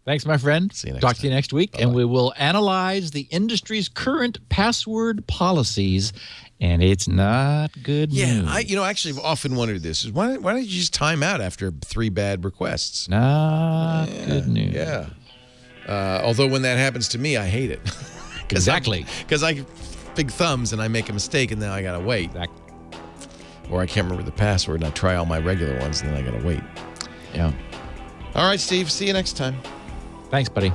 Thanks, my friend. See you next Talk time. to you next week. Bye-bye. And we will analyze the industry's current password policies, and it's not good news. Yeah, actually, I've often wondered this. Why don't you just time out after 3 bad requests? Not good news. Yeah. Although when that happens to me, I hate it. Exactly. Because I big thumbs and I make a mistake and then I got to wait. Exactly. Or I can't remember the password and I try all my regular ones and then I got to wait. Yeah. All right, Steve. See you next time. Thanks, buddy.